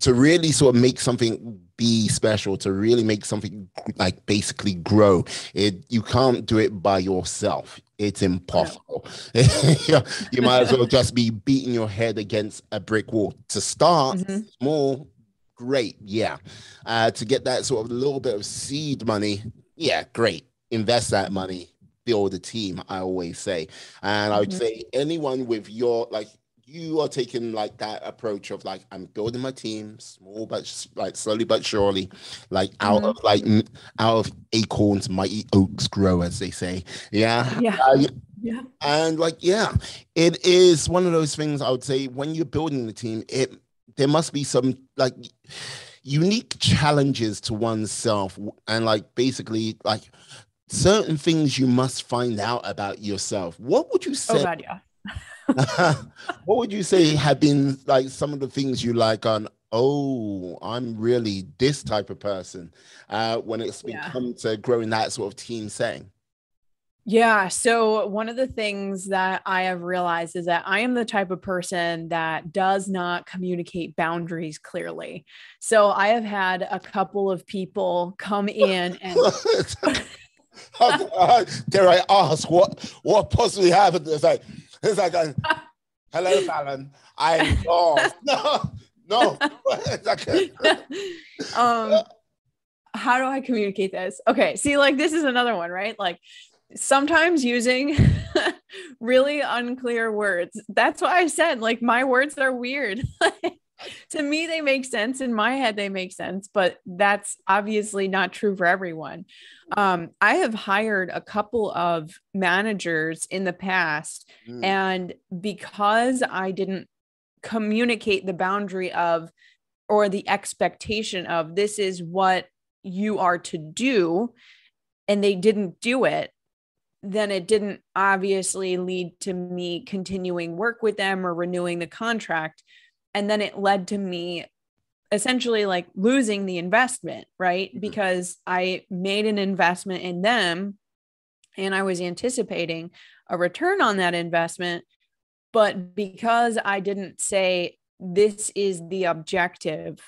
to really sort of make something be special, to really make something like basically grow, you can't do it by yourself. It's impossible. You might as well just be beating your head against a brick wall. To start small, great, yeah. To get that sort of little bit of seed money, yeah, great. Invest that money, build a team, I always say. And I would say anyone with your, like, you are taking like that approach of like, I'm building my team small, but like slowly but surely, like out of acorns mighty oaks grow, as they say. Yeah. And like, yeah, it is one of those things. I would say when you're building the team, there must be some like unique challenges to oneself, and like basically like certain things you must find out about yourself. What would you say? Oh God, yeah. What would you say have been like some of the things you like on, oh, I'm really this type of person, when it's come to growing that sort of team setting? Yeah. So one of the things that I have realized is that I am the type of person that does not communicate boundaries clearly. So I have had a couple of people come in and Dare I ask what possibly happened? It's like hello, Fallon. I'm lost. No. It's like how do I communicate this? Okay. See, like, this is another one, right? Like, sometimes using really unclear words. That's why I said, like, my words are weird. To me, they make sense. In my head, they make sense, but that's obviously not true for everyone. I have hired a couple of managers in the past, and because I didn't communicate the boundary of, or the expectation of, this is what you are to do, and they didn't do it, then it didn't obviously lead to me continuing work with them or renewing the contract. And then it led to me essentially like losing the investment, right? Because I made an investment in them and I was anticipating a return on that investment. But because I didn't say, this is the objective,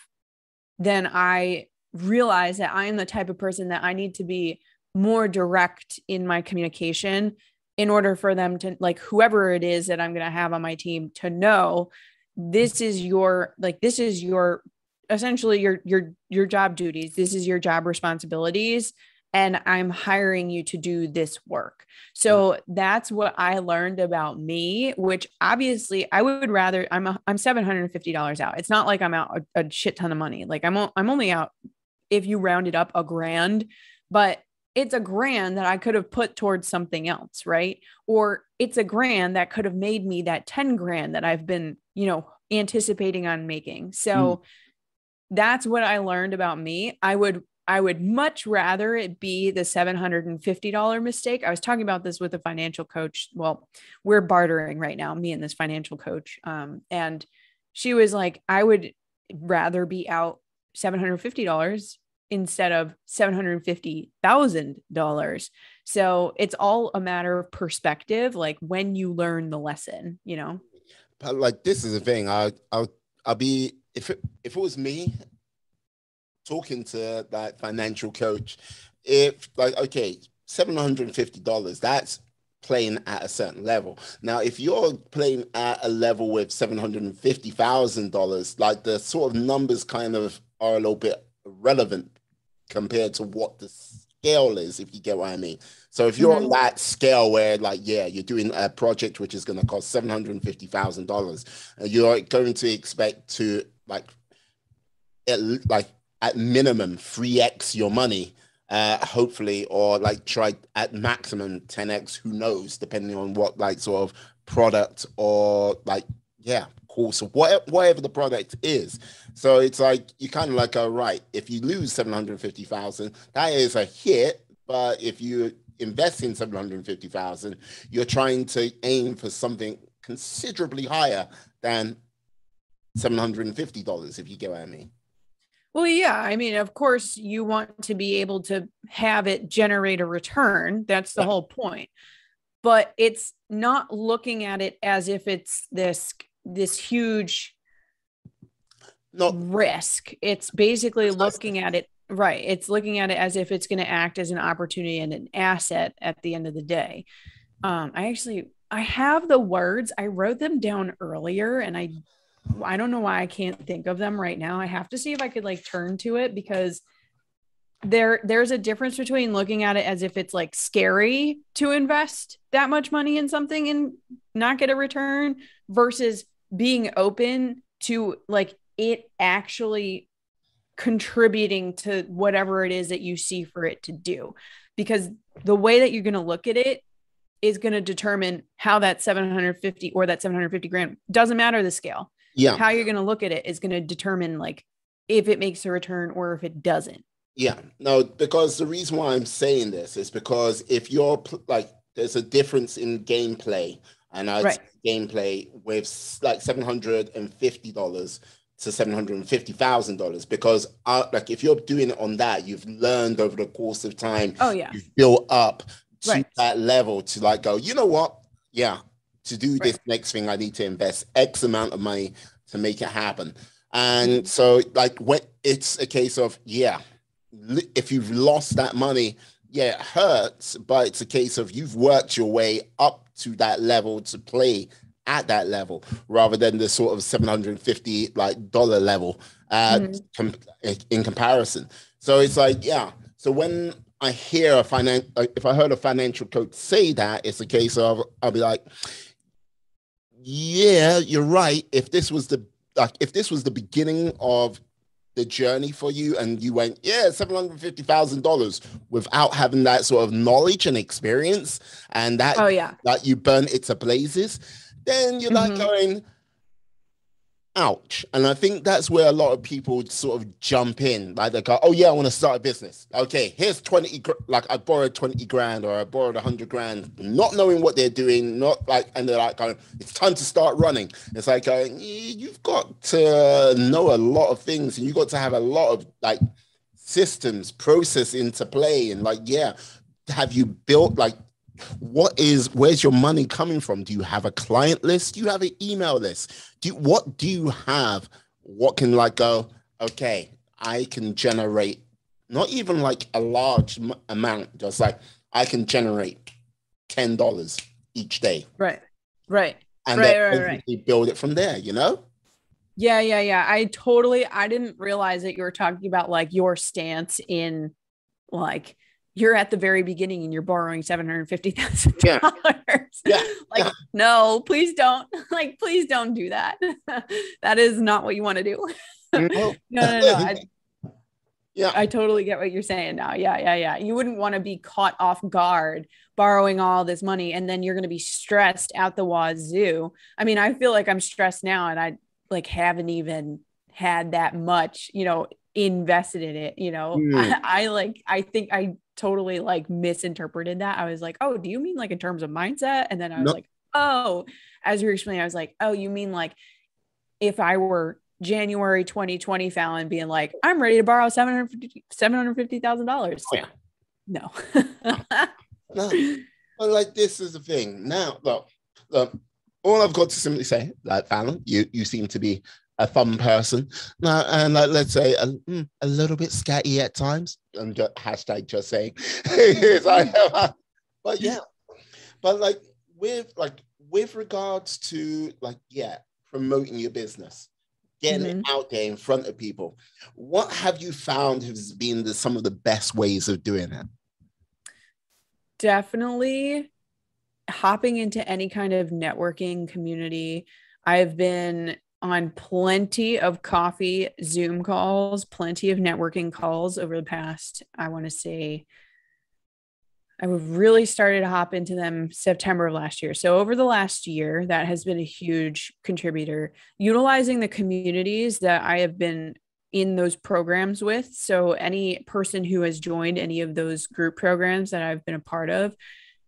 then I realized that I am the type of person that I need to be more direct in my communication in order for them to, like, whoever it is that I'm going to have on my team, to know this is your, like, this is your, essentially your job duties. This is your job responsibilities. And I'm hiring you to do this work. So that's what I learned about me, which obviously I would rather, I'm $750 out. It's not like I'm out a shit ton of money. Like I'm only out, if you round it up, $1,000, but it's $1,000 that I could have put towards something else. Right. Or it's $1,000 that could have made me that 10 grand that I've been, anticipating on making. So that's what I learned about me. I would much rather it be the $750 mistake. I was talking about this with a financial coach. Well, we're bartering right now, me and this financial coach. And she was like, I would rather be out $750 instead of $750,000. So it's all a matter of perspective, like when you learn the lesson, But like, this is the thing. I'll be, if it was me talking to that financial coach, if like, okay, $750, that's playing at a certain level. Now, if you're playing at a level with $750,000, like the sort of numbers kind of are a little bit irrelevant compared to what the scale is, if you get what I mean. So if you're on that scale where, like, yeah, you're doing a project which is going to cost $750,000, you're going to expect to like at minimum 3x your money, hopefully, or like try at maximum 10x, who knows, depending on what like sort of product or like, yeah, course of whatever the product is. So it's like, you kind of like, all right, if you lose 750,000, that is a hit. But if you invest in 750,000, you're trying to aim for something considerably higher than $750, if you get what I mean. Well, yeah. I mean, of course, you want to be able to have it generate a return. That's the whole point. But it's not looking at it as if it's this huge risk. It's basically looking at it, right. It's looking at it as if it's going to act as an opportunity and an asset at the end of the day. I have the words, I wrote them down earlier and I don't know why I can't think of them right now. I have to see if I could like turn to it, because there's a difference between looking at it as if it's like scary to invest that much money in something and not get a return, versus being open to like it actually contributing to whatever it is that you see for it to do. Because the way that you're going to look at it is going to determine how that 750 or that 750 grand, doesn't matter the scale. Yeah. How you're going to look at it is going to determine like if it makes a return or if it doesn't. Yeah, no, because the reason why I'm saying this is because if you're like, there's a difference in gameplay, and gameplay with like $750 to $750,000, because like if you're doing it on that, you've learned over the course of time. Oh yeah, you've built up to that level to like go, you know what? Yeah, to do this next thing, I need to invest X amount of money to make it happen. And so like when it's a case of, yeah, if you've lost that money, yeah, it hurts, but it's a case of you've worked your way up to that level to play at that level rather than the sort of $750 like dollar level in comparison. So it's like, yeah. So when I hear if I heard a financial coach say that, it's a case of I'll be like, yeah, you're right. If this was the beginning of the journey for you and you went, yeah, $750,000 without having that sort of knowledge and experience and that, that you burn it to blazes, then you're like going, ouch. And I think that's where a lot of people sort of jump in. Like they go, oh yeah, I want to start a business. Okay, here's 20, like I borrowed 20 grand or I borrowed 100 grand, not knowing what they're doing, not like, and they're like going, it's time to start running. It's like going, you've got to know a lot of things and you've got to have a lot of like systems, process into play. And like, yeah, have you built like, where's your money coming from? Do you have a client list? Do you have an email list? What do you have? What can like go, okay, I can generate not even like a large amount, just like I can generate $10 each day. Right. And then you build it from there, you know? Yeah. I didn't realize that you were talking about like your stance in like, you're at the very beginning and you're borrowing $750,000. Yeah. No, please don't. Like, please don't do that. That is not what you want to do. No. I totally get what you're saying now. Yeah. You wouldn't want to be caught off guard borrowing all this money and then you're going to be stressed out the wazoo. I mean, I feel like I'm stressed now and I like haven't even had that much, invested in it. I think I totally like misinterpreted that. I was like, oh, do you mean like in terms of mindset? And then I was like, oh, as you were explaining, I was like, oh, you mean like if I were January 2020 Fallon being like, I'm ready to borrow $750,000. Oh, yeah. No. No. But like this is the thing. Now, look, all I've got to simply say, like Fallon, you seem to be a fun person. Now, and like, let's say a little bit scatty at times. I'm just just saying. But yeah, but like with regards to like, yeah, promoting your business, getting it out there in front of people, what have you found has been some of the best ways of doing it? Definitely hopping into any kind of networking community. I've been on plenty of coffee Zoom calls, plenty of networking calls over the past, I want to say, I really started to hop into them September of last year. So over the last year, that has been a huge contributor, utilizing the communities that I have been in those programs with. So any person who has joined any of those group programs that I've been a part of,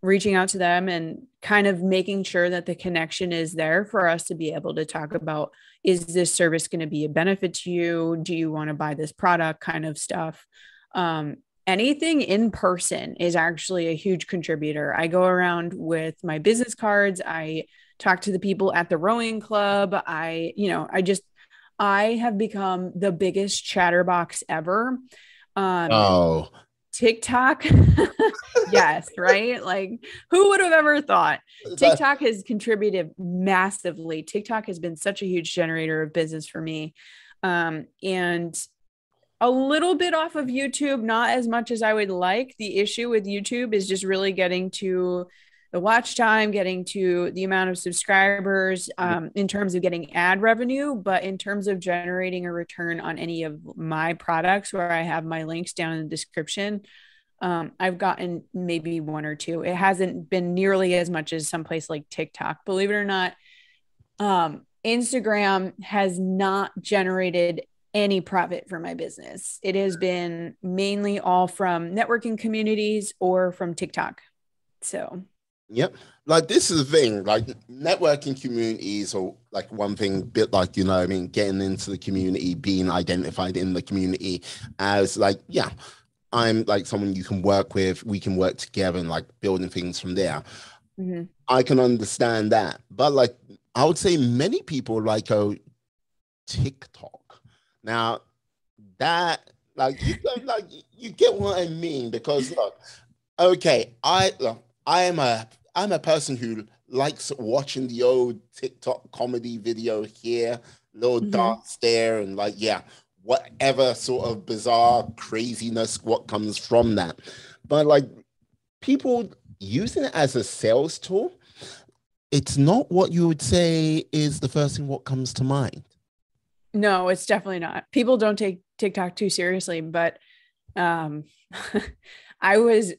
reaching out to them and kind of making sure that the connection is there for us to be able to talk about, is this service going to be a benefit to you? Do you want to buy this product kind of stuff? Anything in person is actually a huge contributor. I go around with my business cards. I talk to the people at the rowing club. I have become the biggest chatterbox ever. TikTok. Yes. Right. Like who would have ever thought? TikTok has contributed massively. TikTok has been such a huge generator of business for me. And a little bit off of YouTube, not as much as I would like. The issue with YouTube is just really getting to the watch time, getting to the amount of subscribers, in terms of getting ad revenue, but in terms of generating a return on any of my products where I have my links down in the description, I've gotten maybe one or two. It hasn't been nearly as much as someplace like TikTok, believe it or not. Instagram has not generated any profit for my business. It has been mainly all from networking communities or from TikTok. So yep. Like this is the thing, like networking communities or like one thing, bit like, getting into the community, being identified in the community as like, yeah, I'm like someone you can work with, we can work together and like building things from there. Mm-hmm. I can understand that. But like I would say many people like TikTok. Now that like you don't like you get what I mean because look, okay, I'm a person who likes watching the old TikTok comedy video here, little Mm-hmm. dance there, and like yeah, whatever sort of bizarre craziness what comes from that. But like people using it as a sales tool, it's not what you would say is the first thing what comes to mind. No, it's definitely not. People don't take TikTok too seriously, but um I was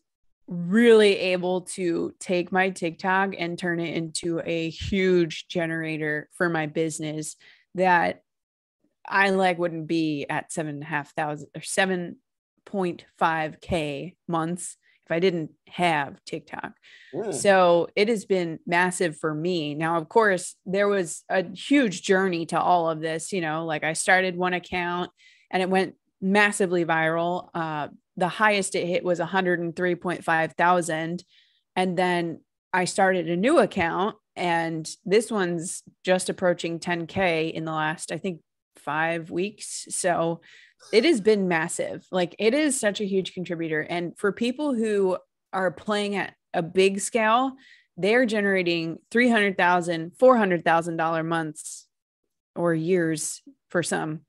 really able to take my TikTok and turn it into a huge generator for my business that I like wouldn't be at 7,500 or 7.5K months if I didn't have TikTok. Mm. So it has been massive for me. Now, of course, there was a huge journey to all of this. Like I started one account and it went massively viral. The highest it hit was 103.5 thousand. And then I started a new account and this one's just approaching 10K in the last, I think, 5 weeks. So it has been massive. Like it is such a huge contributor. And for people who are playing at a big scale, they're generating $300,000, $400,000 months or years for some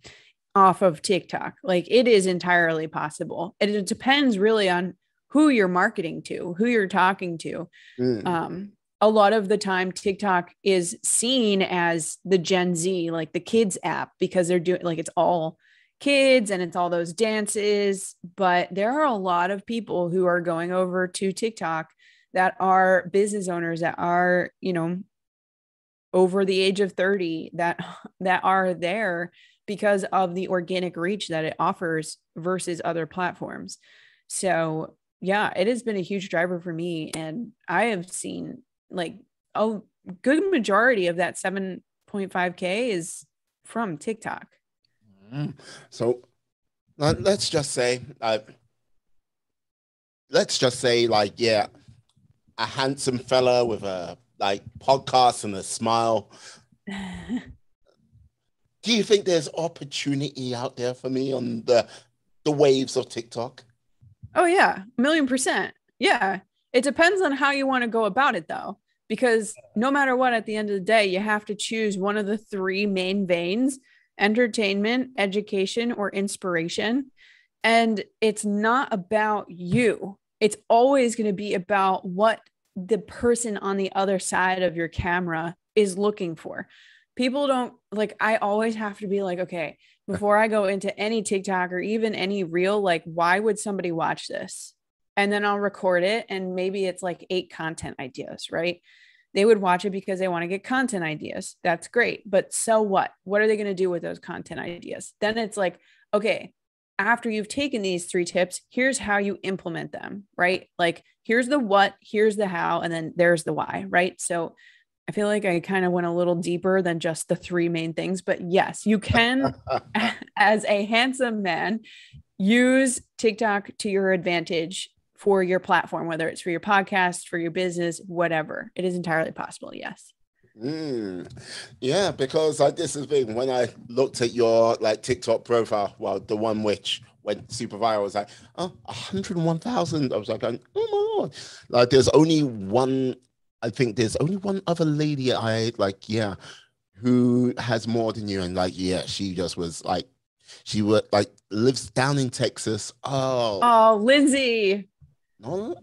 off of TikTok. Like it is entirely possible. It depends really on who you're marketing to, who you're talking to. Mm. A lot of the time TikTok is seen as the Gen Z, like the kids app, because they're doing like it's all kids and it's all those dances. But there are a lot of people who are going over to TikTok that are business owners that are, over the age of 30 that are there because of the organic reach that it offers versus other platforms. So yeah, it has been a huge driver for me. And I have seen like a good majority of that 7.5K is from TikTok. Mm. So let's just say, like, yeah, a handsome fella with a like podcast and a smile. Do you think there's opportunity out there for me on the waves of TikTok? Oh yeah, 1,000,000%. Yeah. It depends on how you want to go about it though, because no matter what, at the end of the day, you have to choose one of the three main veins: entertainment, education, or inspiration. And it's not about you. It's always going to be about what the person on the other side of your camera is looking for. People don't like, I always have to be like, okay, before I go into any TikTok or even any reel, like, why would somebody watch this? And then I'll record it. And maybe it's like 8 content ideas, right? They would watch it because they want to get content ideas. That's great. But so what? What are they going to do with those content ideas? Then it's like, okay, after you've taken these 3 tips, here's how you implement them, right? Like, here's the what, here's the how, and then there's the why, right? So I feel like I kind of went a little deeper than just the 3 main things, but yes, you can, as a handsome man, use TikTok to your advantage for your platform, whether it's for your podcast, for your business, whatever. It is entirely possible. Yes. Yeah, because like this is the thing. When I looked at your like TikTok profile, well, the one which went super viral, I was like, oh, 101,000. I was like, oh my God. Like there's only one, I think there's only one other lady I like, yeah, who has more than you. And like, yeah, she just was like, she would like lives down in Texas. Oh, Lindsay. No,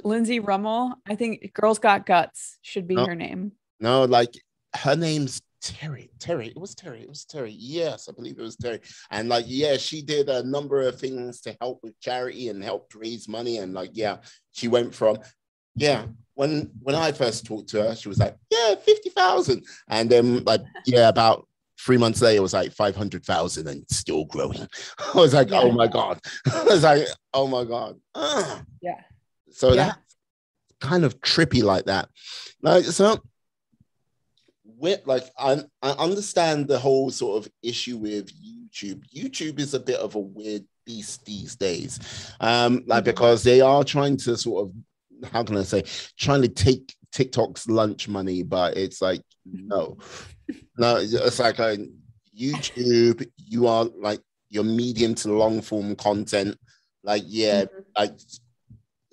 Lindsay Rummel. I think Girls Got Guts should be no, her name. no, like her name's Terry. Terry. It was Terry. It was Terry. Yes, I believe it was Terry. And like, yeah, she did a number of things to help with charity and helped raise money. And like, yeah, she went from, yeah, when I first talked to her, she was like, yeah, 50,000. And then like, yeah, about 3 months later, it was like 500,000 and still growing. I was like, oh Yeah. my God. I was like, oh my God. Yeah. So Yeah. that's kind of trippy like that. Like, so with like I understand the whole sort of issue with YouTube. YouTube is a bit of a weird beast these days. Like, because they are trying to sort of, how can I say, trying to take TikTok's lunch money, but it's like, no, it's like a YouTube, you are like your medium to long form content, like, like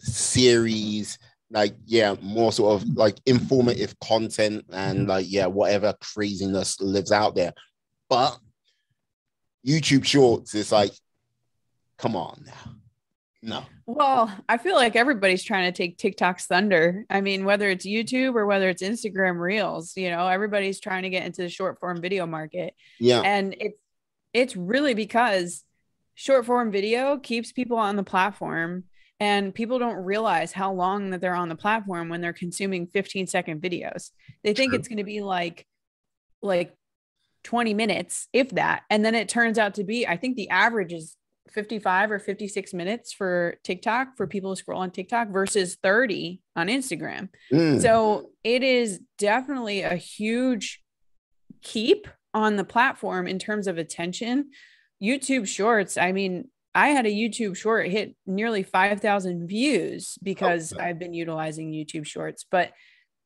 series, like, more sort of like informative content, and like, whatever craziness lives out there. But YouTube Shorts is like, come on now. No. Well, I feel like everybody's trying to take TikTok's thunder. I mean, whether it's YouTube or whether it's Instagram Reels, everybody's trying to get into the short form video market. Yeah. And it's really because short form video keeps people on the platform, and people don't realize how long that they're on the platform when they're consuming 15-second videos. They think it's going to be like 20 minutes, if that. And then it turns out to be, I think the average is 55 or 56 minutes for TikTok, for people who scroll on TikTok, versus 30 on Instagram. So it is definitely a huge keep on the platform in terms of attention. YouTube Shorts, I mean, I had a YouTube short hit nearly 5,000 views because I've been utilizing YouTube Shorts, but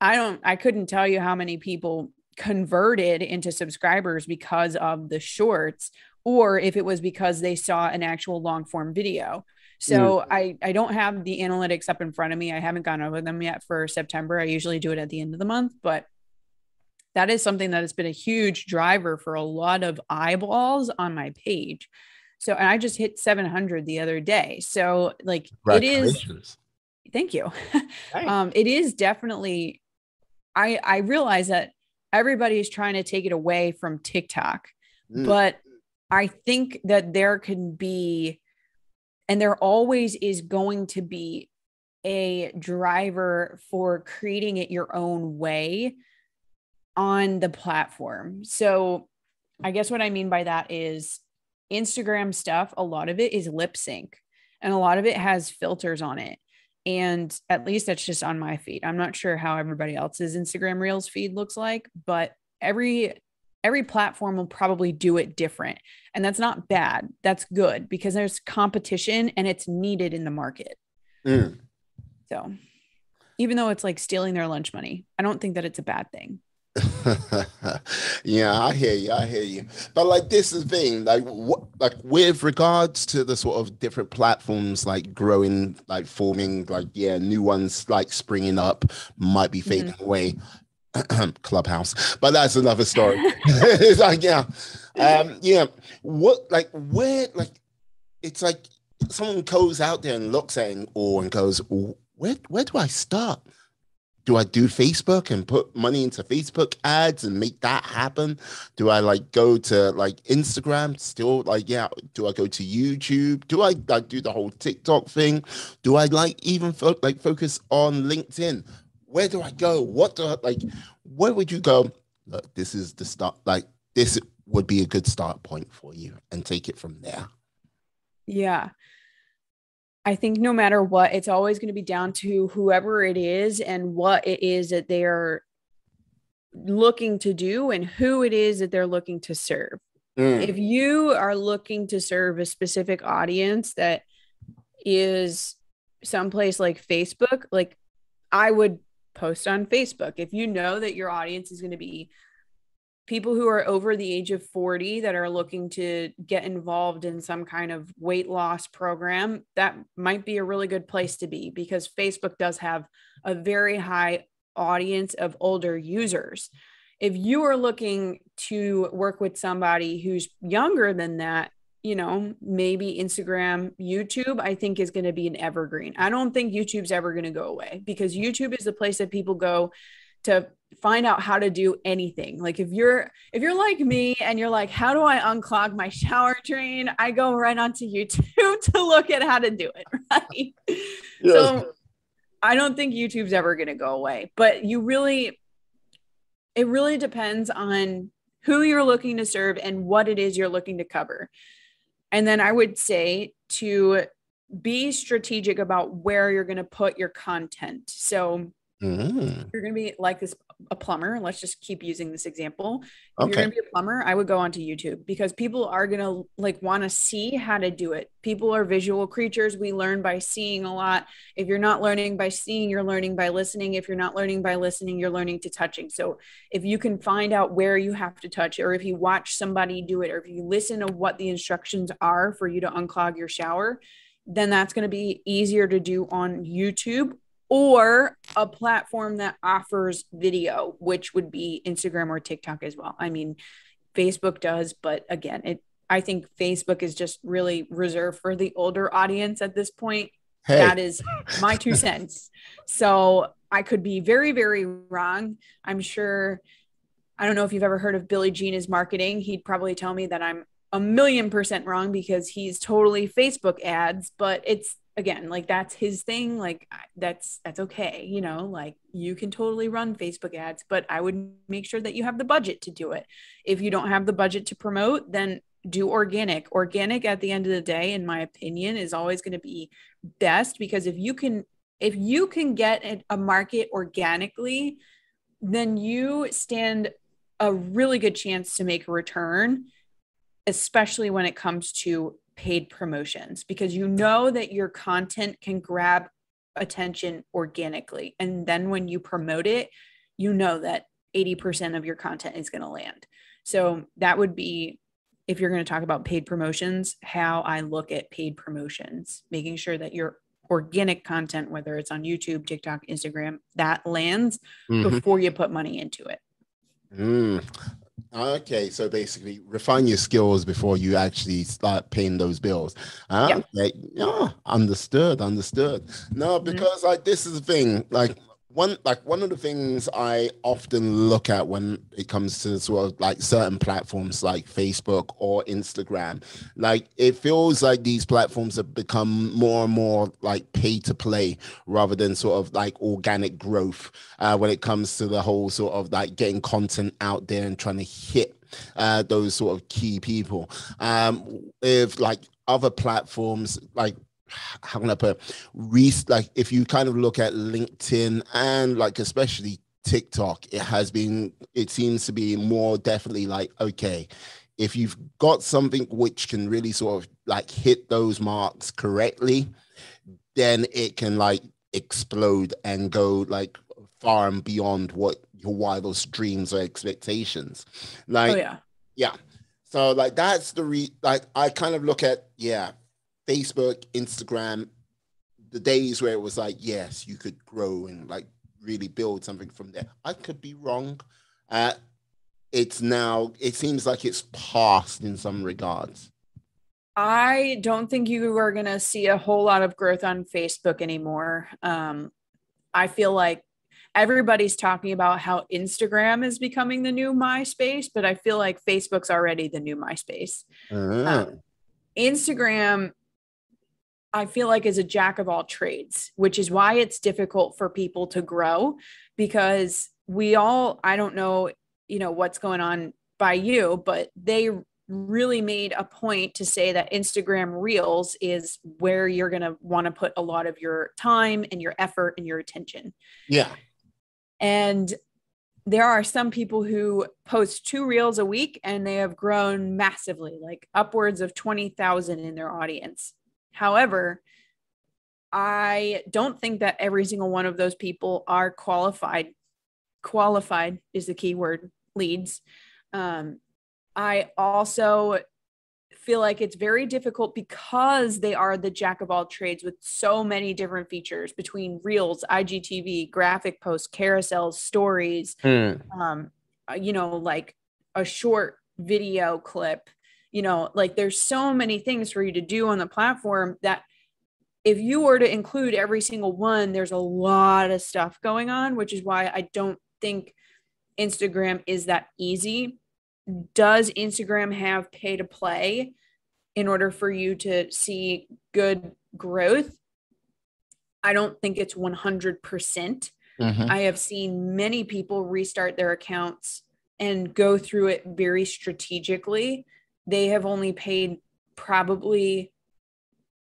I couldn't tell you how many people converted into subscribers because of the shorts, or if it was because they saw an actual long form video. So I don't have the analytics up in front of me. I haven't gone over them yet for September. I usually do it at the end of the month, but that is something that has been a huge driver for a lot of eyeballs on my page. So, and I just hit 700 the other day. So like, it is, thank you. It is definitely, I realize that everybody is trying to take it away from TikTok, but I think that there can be, and there always is going to be, a driver for creating it your own way on the platform. So I guess what I mean by that is Instagram stuff, a lot of it is lip sync, and a lot of it has filters on it. And at least that's just on my feed. I'm not sure how everybody else's Instagram Reels feed looks like, but every platform will probably do it different. And that's not bad. That's good, because there's competition and it's needed in the market. So even though it's like stealing their lunch money, I don't think that it's a bad thing. Yeah, I hear you. But like, this is the thing, like, what, like, with regards to the sort of different platforms like growing, like forming, like, new ones like springing up, might be fading away. Clubhouse, but that's another story. It's like, what, like, where, like, it's like someone goes out there and looks at it all and goes, where do I start? Do I do Facebook and put money into Facebook ads and make that happen? Do I like go to like Instagram still? Like, do I go to YouTube? Do I like do the whole TikTok thing? Do I like even focus on LinkedIn? Where do I go? What do I like? Where would you go? Look, this is the start. Like, this would be a good start point for you, and take it from there. Yeah. I think no matter what, it's always going to be down to whoever it is and what it is that they're looking to do and who it is that they're looking to serve. If you are looking to serve a specific audience that is someplace like Facebook, like, I would post on Facebook. If you know that your audience is going to be people who are over the age of 40 that are looking to get involved in some kind of weight loss program, that might be a really good place to be, because Facebook does have a very high audience of older users. If you are looking to work with somebody who's younger than that, maybe Instagram, YouTube, I think is going to be an evergreen. I don't think YouTube's ever going to go away, because YouTube is the place that people go to find out how to do anything. Like, if you're like me and you're like, how do I unclog my shower drain? I go right onto YouTube to look at how to do it. Right. Yes. So I don't think YouTube's ever going to go away, but it really depends on who you're looking to serve and what it is you're looking to cover. And then I would say to be strategic about where you're going to put your content. So Mm. You're going to be like a plumber. Let's just keep using this example. If you're Okay. going to be a plumber, I would go onto YouTube, because people are going to like want to see how to do it. People are visual creatures. We learn by seeing a lot. If you're not learning by seeing, you're learning by listening. If you're not learning by listening, you're learning to touching. So if you can find out where you have to touch, or if you watch somebody do it, or if you listen to what the instructions are for you to unclog your shower, then that's going to be easier to do on YouTube, or a platform that offers video, which would be Instagram or TikTok as well. I mean, Facebook does, but again, I think Facebook is just really reserved for the older audience at this point. Hey. That is my 2 cents. So I could be very, very wrong. I'm sure, I don't know if you've ever heard of Billie Jean is marketing. He'd probably tell me that I'm 1,000,000% wrong, because he's totally Facebook ads, but it's, again, like that's his thing. Like that's okay. You know, like you can totally run Facebook ads, but I would make sure that you have the budget to do it. If you don't have the budget to promote, then do organic. Organic at the end of the day, in my opinion, is always going to be best, because if you can get a market organically, then you stand a really good chance to make a return, especially when it comes to paid promotions, because you know that your content can grab attention organically. And then when you promote it, you know that 80% of your content is going to land. So that would be, if you're going to talk about paid promotions, how I look at paid promotions, making sure that your organic content, whether it's on YouTube, TikTok, Instagram, that lands before you put money into it. Okay, so basically refine your skills before you actually start paying those bills. Okay, yeah, understood. No, because like this is the thing, one of the things I often look at when it comes to sort of like certain platforms like Facebook or Instagram, like it feels like these platforms have become more and more like pay to play rather than sort of like organic growth when it comes to the whole sort of like getting content out there and trying to hit those sort of key people. If like other platforms, like how can I put it? Like if you kind of look at LinkedIn and like especially TikTok, it seems to be more definitely like, okay, if you've got something which can really sort of like hit those marks correctly, then it can like explode and go like far and beyond what your wildest dreams or expectations. Like, yeah. So like that's like I kind of look at, Facebook, Instagram, the days where it was like, yes, you could grow and like really build something from there. I could be wrong. It seems like it's past in some regards. I don't think you are going to see a whole lot of growth on Facebook anymore. I feel like everybody's talking about how Instagram is becoming the new MySpace, but I feel like Facebook's already the new MySpace. Instagram, I feel like, is a jack of all trades, which is why it's difficult for people to grow, because I don't know, what's going on by you, but they really made a point to say that Instagram Reels is where you're going to want to put a lot of your time and your effort and your attention. Yeah. And there are some people who post 2 Reels a week and they have grown massively, like upwards of 20,000 in their audience. However, I don't think that every single one of those people are qualified. Qualified is the key word, leads. I also feel like it's very difficult because they are the jack of all trades with so many different features between Reels, IGTV, graphic posts, carousels, stories, like a short video clip, like there's so many things for you to do on the platform that if you were to include every single one, there's a lot of stuff going on, which is why I don't think Instagram is that easy. Does Instagram have pay to play in order for you to see good growth? I don't think it's 100%. I have seen many people restart their accounts and go through it very strategically. They have only paid probably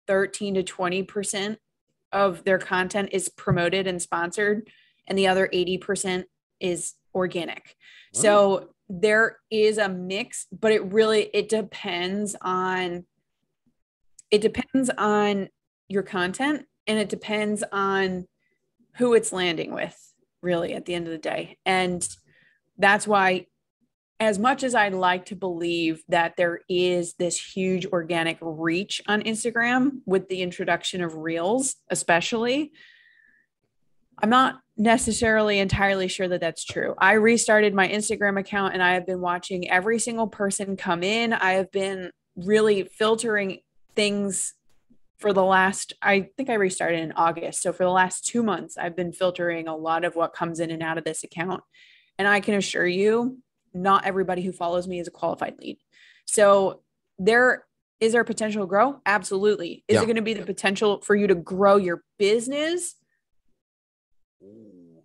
13 to 20% of their content is promoted and sponsored. and the other 80% is organic. So there is a mix, but it depends on your content, and it depends on who it's landing with, really, at the end of the day. And that's why, as much as I'd like to believe that there is this huge organic reach on Instagram with the introduction of Reels, especially, I'm not necessarily entirely sure that that's true. I restarted my Instagram account and I have been watching every single person come in. I have been really filtering things for the last, I think I restarted in August. So for the last 2 months, I've been filtering a lot of what comes in and out of this account. And I can assure you, not everybody who follows me is a qualified lead. So is there potential to grow? Absolutely. Is it going to be the potential for you to grow your business?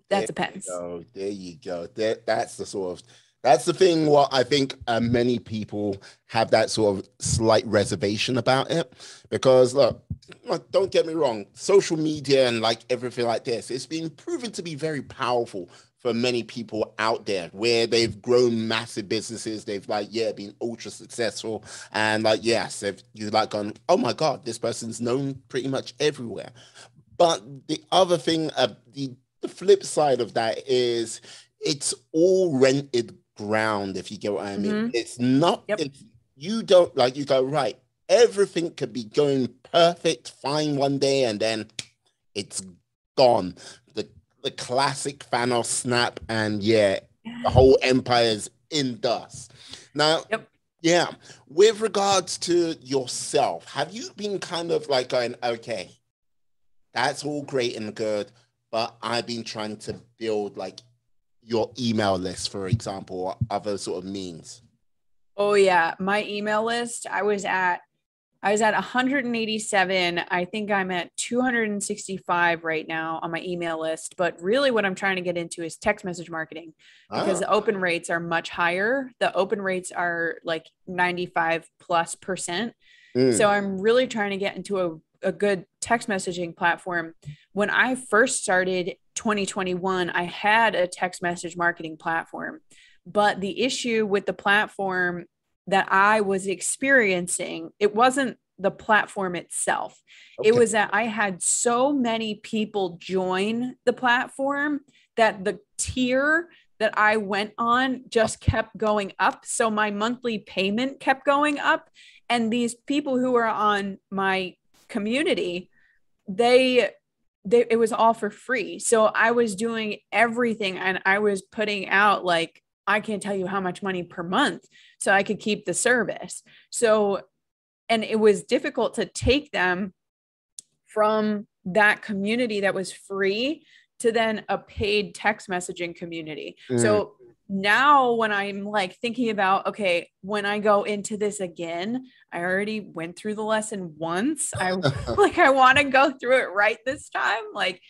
That depends. There you go. That's the thing. What I think many people have that sort of slight reservation about it, because look, don't get me wrong, social media and like everything like this, it's been proven to be very powerful for many people out there, where they've grown massive businesses. They've been ultra successful, and you've gone, oh my God, this person's known pretty much everywhere. But the other thing, the flip side of that is it's all rented ground, if you get what I mean. It's not, you go, right, everything could be going perfect, fine one day, and then it's gone. The classic Thanos snap, and the whole empire is in dust. Now, with regards to yourself, have you been kind of like going, okay, that's all great and good, but I've been trying to build like your email list, for example, or other sort of means? Oh yeah, my email list, I was at 187. I think I'm at 265 right now on my email list. But really what I'm trying to get into is text message marketing, because the open rates are much higher. The open rates are like 95+%. So I'm really trying to get into a good text messaging platform. When I first started 2021, I had a text message marketing platform, but the issue with the platform that I was experiencing, it wasn't the platform itself. Okay. It was that I had so many people join the platform that the tier that I went on just kept going up. So my monthly payment kept going up. And these people who are on my community, it was all for free. So I was doing everything, and I was putting out like, I can't tell you how much money per month so I could keep the service. So, and it was difficult to take them from that community that was free to then a paid text messaging community. So now when I'm like thinking about, okay, when I go into this again, I already went through the lesson once. I want to go through it right this time. Like,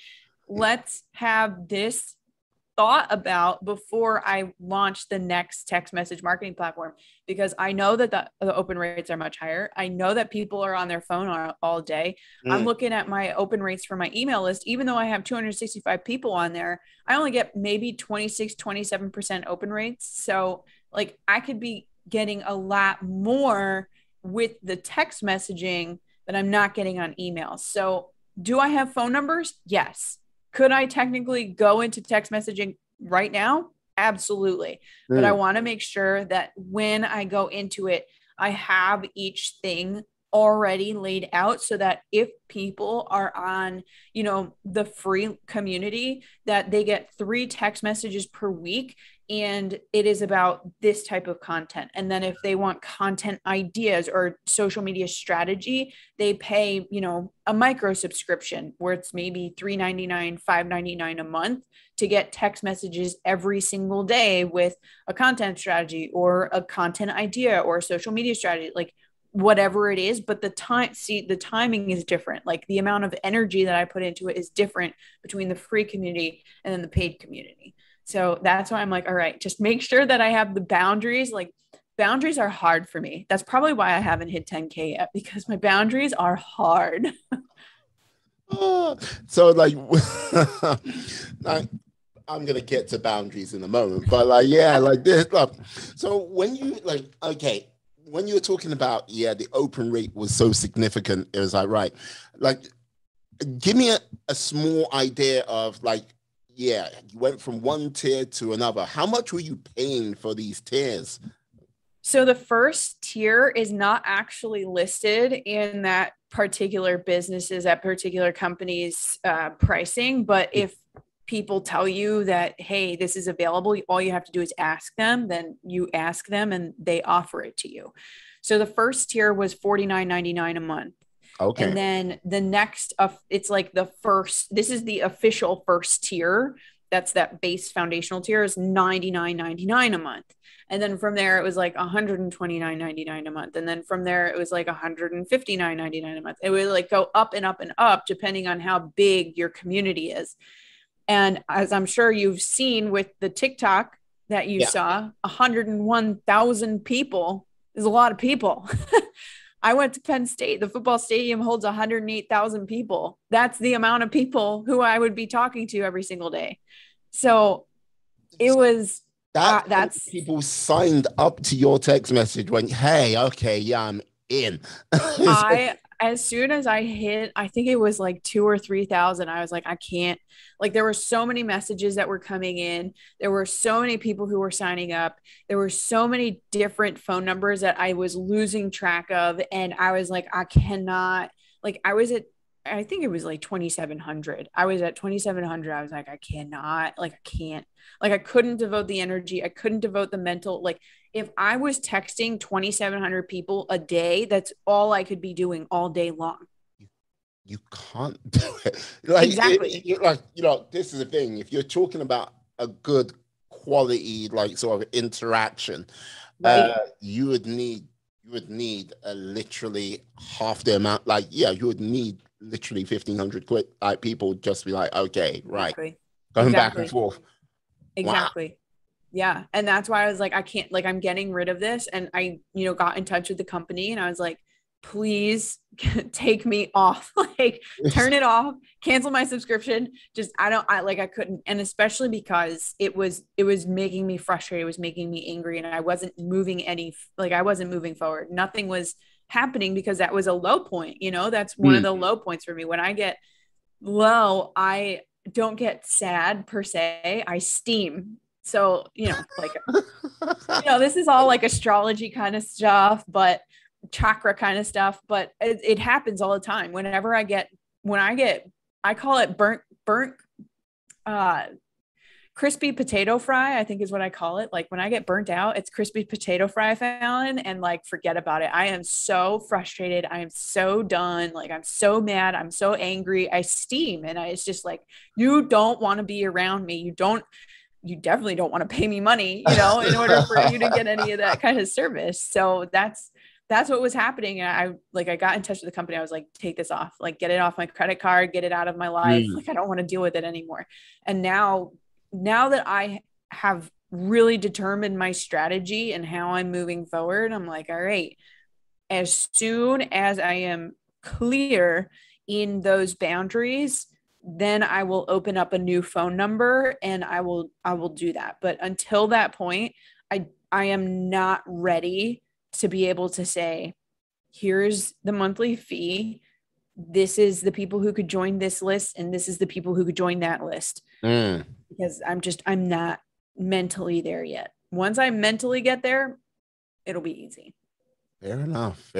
let's have this thought about before I launch the next text message marketing platform, because I know that the open rates are much higher. I know that people are on their phone all day. I'm looking at my open rates for my email list. Even though I have 265 people on there, I only get maybe 27% open rates. So like, I could be getting a lot more with the text messaging that I'm not getting on emails. So do I have phone numbers? Yes. Could I technically go into text messaging right now? Absolutely. But I want to make sure that when I go into it, I have each thing already laid out, so that if people are on, the free community, that they get 3 text messages per week, and it is about this type of content. And then if they want content ideas or social media strategy, they pay, a micro subscription where it's maybe $3.99, $5.99 a month to get text messages every single day with a content strategy or a content idea or a social media strategy, like whatever it is. But the timing is different. Like, the amount of energy that I put into it is different between the free community and then the paid community. So that's why I'm like, all right, just make sure that I have the boundaries. Like, boundaries are hard for me. That's probably why I haven't hit 10K yet, because my boundaries are hard. So like, I'm gonna get to boundaries in a moment, but like, yeah, like this. Look, so when you like, okay, when you were talking about, yeah, the open rate was so significant, it was like, right, like, give me a small idea of like, yeah, you went from one tier to another. How much were you paying for these tiers? So the first tier is not actually listed in that particular businesses, that particular company's pricing. But if people tell you that, hey, this is available, all you have to do is ask them, then you ask them and they offer it to you. So the first tier was $49.99 a month. Okay. And then the next, it's like the first, this is the official first tier. That's that base foundational tier is $99.99 a month. And then from there, it was like $129.99 a month. And then from there, it was like $159.99 a month. It would like go up and up and up, depending on how big your community is. And as I'm sure you've seen with the TikTok that you saw, 101,000 people is a lot of people. I went to Penn State. The football stadium holds 108,000 people. That's the amount of people who I would be talking to every single day. So it was that's people signed up to your text message when, hey, okay, yeah, I'm in. As soon as I hit, I think it was like 2,000 or 3,000. I was like, I can't, like, there were so many messages that were coming in. There were so many people who were signing up. There were so many different phone numbers that I was losing track of. And I was like, I cannot, like, I think it was like 2,700. I was at 2,700. I was like, I cannot, like, I can't, like, I couldn't devote the energy. I couldn't devote the mental, like, if I was texting 2,700 people a day, that's all I could be doing all day long. You can't do it. Like, exactly. This is the thing. If you're talking about a good quality, like, sort of interaction, right. You would need literally half the amount. Like, yeah, you would need literally 1,500 like people just to be like, okay, right, exactly. going back and forth. Exactly. Wow. Yeah. And that's why I was like, I can't, like, I'm getting rid of this. And I, got in touch with the company and I was like, please take me off, like, turn it off, cancel my subscription. Just, I couldn't. And especially because it was making me frustrated. It was making me angry. And I wasn't moving forward. Nothing was happening because that was a low point. That's one of the low points for me. When I get low, I don't get sad per se. I steam. So, this is all like astrology kind of stuff, but chakra kind of stuff, but it happens all the time. I call it burnt, crispy potato fry, I think is what I call it. Like, when I get burnt out, it's crispy potato fry, Fallon, and like, forget about it. I am so frustrated. I am so done. Like, I'm so mad. I'm so angry. I steam. And it's just like, you don't want to be around me. You definitely don't want to pay me money, in order for you to get any of that kind of service. So that's what was happening. And I got in touch with the company. I was like, take this off, like, get it off my credit card, get it out of my life. Like, I don't want to deal with it anymore. And now that I have really determined my strategy and how I'm moving forward, I'm like, all right, as soon as I am clear in those boundaries, then I will open up a new phone number and I will do that. But until that point, I am not ready to be able to say, here's the monthly fee. This is the people who could join this list. And this is the people who could join that list. Because I'm not mentally there yet. Once I mentally get there, it'll be easy. Fair enough.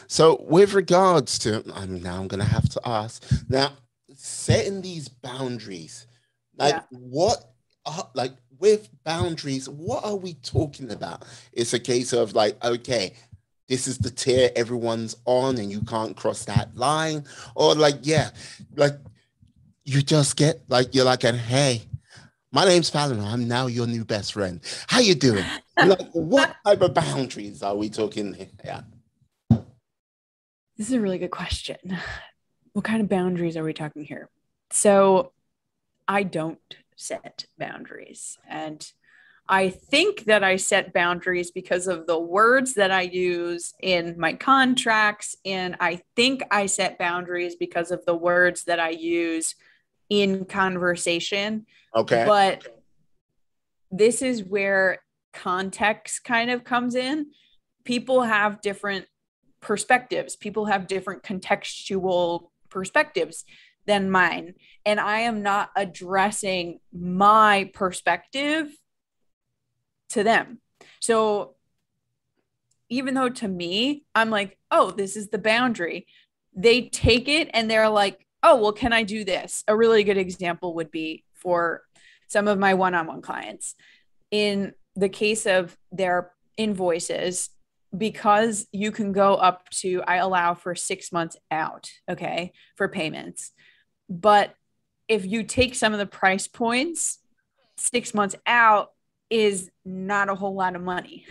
So with regards to, I'm going to have to ask now, setting these boundaries, with boundaries, what are we talking about? It's a case of like, okay, this is the tier everyone's on and you can't cross that line, or like, yeah, like, you just get like, you're like, hey, my name's Fallon, I'm now your new best friend, how you doing? Like, what type of boundaries are we talking here? Yeah, this is a really good question. What kind of boundaries are we talking here? So I don't set boundaries. And I think that I set boundaries because of the words that I use in my contracts. And I think I set boundaries because of the words that I use in conversation. Okay. But this is where context kind of comes in. People have different perspectives. People have different contextual perspectives than mine. And I am not addressing my perspective to them. So even though to me, I'm like, oh, this is the boundary, they take it and they're like, oh, well, can I do this? A really good example would be for some of my one-on-one clients. In the case of their invoices, because you can go up to, I allow for 6 months out, okay, for payments. But if you take some of the price points, 6 months out is not a whole lot of money.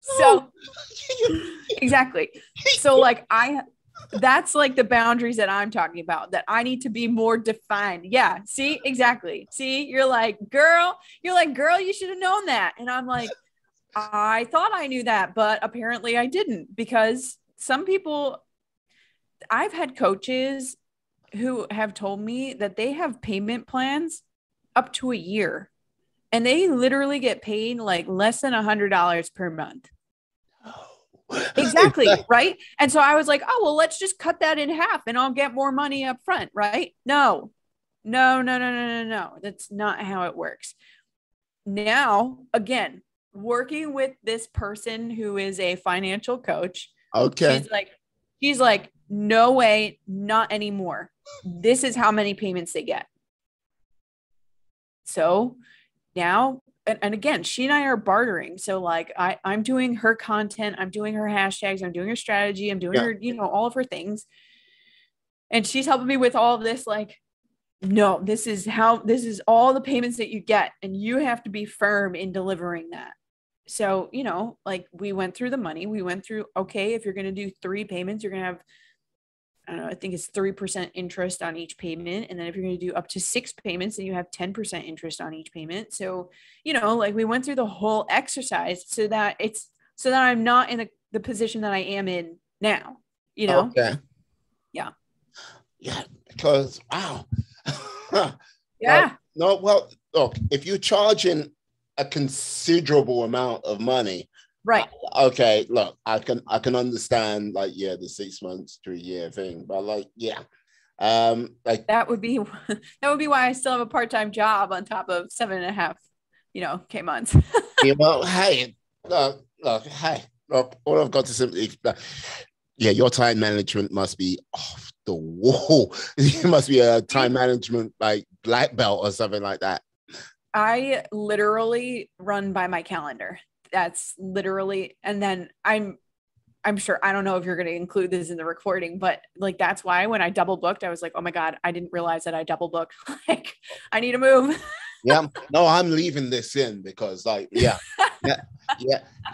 So exactly. So like that's like the boundaries that I'm talking about, that I need to be more defined. Yeah. See, exactly. See, you're like, girl, you should have known that. And I'm like, I thought I knew that, but apparently I didn't, because some people, I've had coaches who have told me that they have payment plans up to a year and they literally get paid like less than $100 per month. Exactly. Right. And so I was like, oh, well, let's just cut that in half and I'll get more money up front. Right. No. That's not how it works. Now, again, working with this person who is a financial coach. Okay. She's like, no way, not anymore. This is how many payments they get. So now, and again, she and I are bartering. So like I'm doing her content, I'm doing her hashtags, I'm doing her strategy, I'm doing her, all of her things. And she's helping me with all of this. Like, no, this is all the payments that you get. And you have to be firm in delivering that. So, like we went through the money, we went through, okay, if you're going to do 3 payments, you're going to have, I don't know, I think it's 3% interest on each payment. And then if you're going to do up to 6 payments, then you have 10% interest on each payment. So, like we went through the whole exercise so that I'm not in the position that I am in now, Okay. Yeah. Yeah. Because, wow. Yeah. No, well, look, if you're charging a considerable amount of money, right? Okay, look, I can understand like the 6 months to a year thing, but like like that would be why I still have a part-time job on top of 7.5 K months. Well, hey, look, hey, look, all I've got to simply, your time management must be off the wall. It must be a time management like black belt or something like that. I literally run by my calendar. That's literally, and then I'm sure, I don't know if you're going to include this in the recording, but like, that's why when I double booked, I was like, oh my God, I didn't realize that I double booked. Like, I need to move. Yeah. No, I'm leaving this in because like, yeah.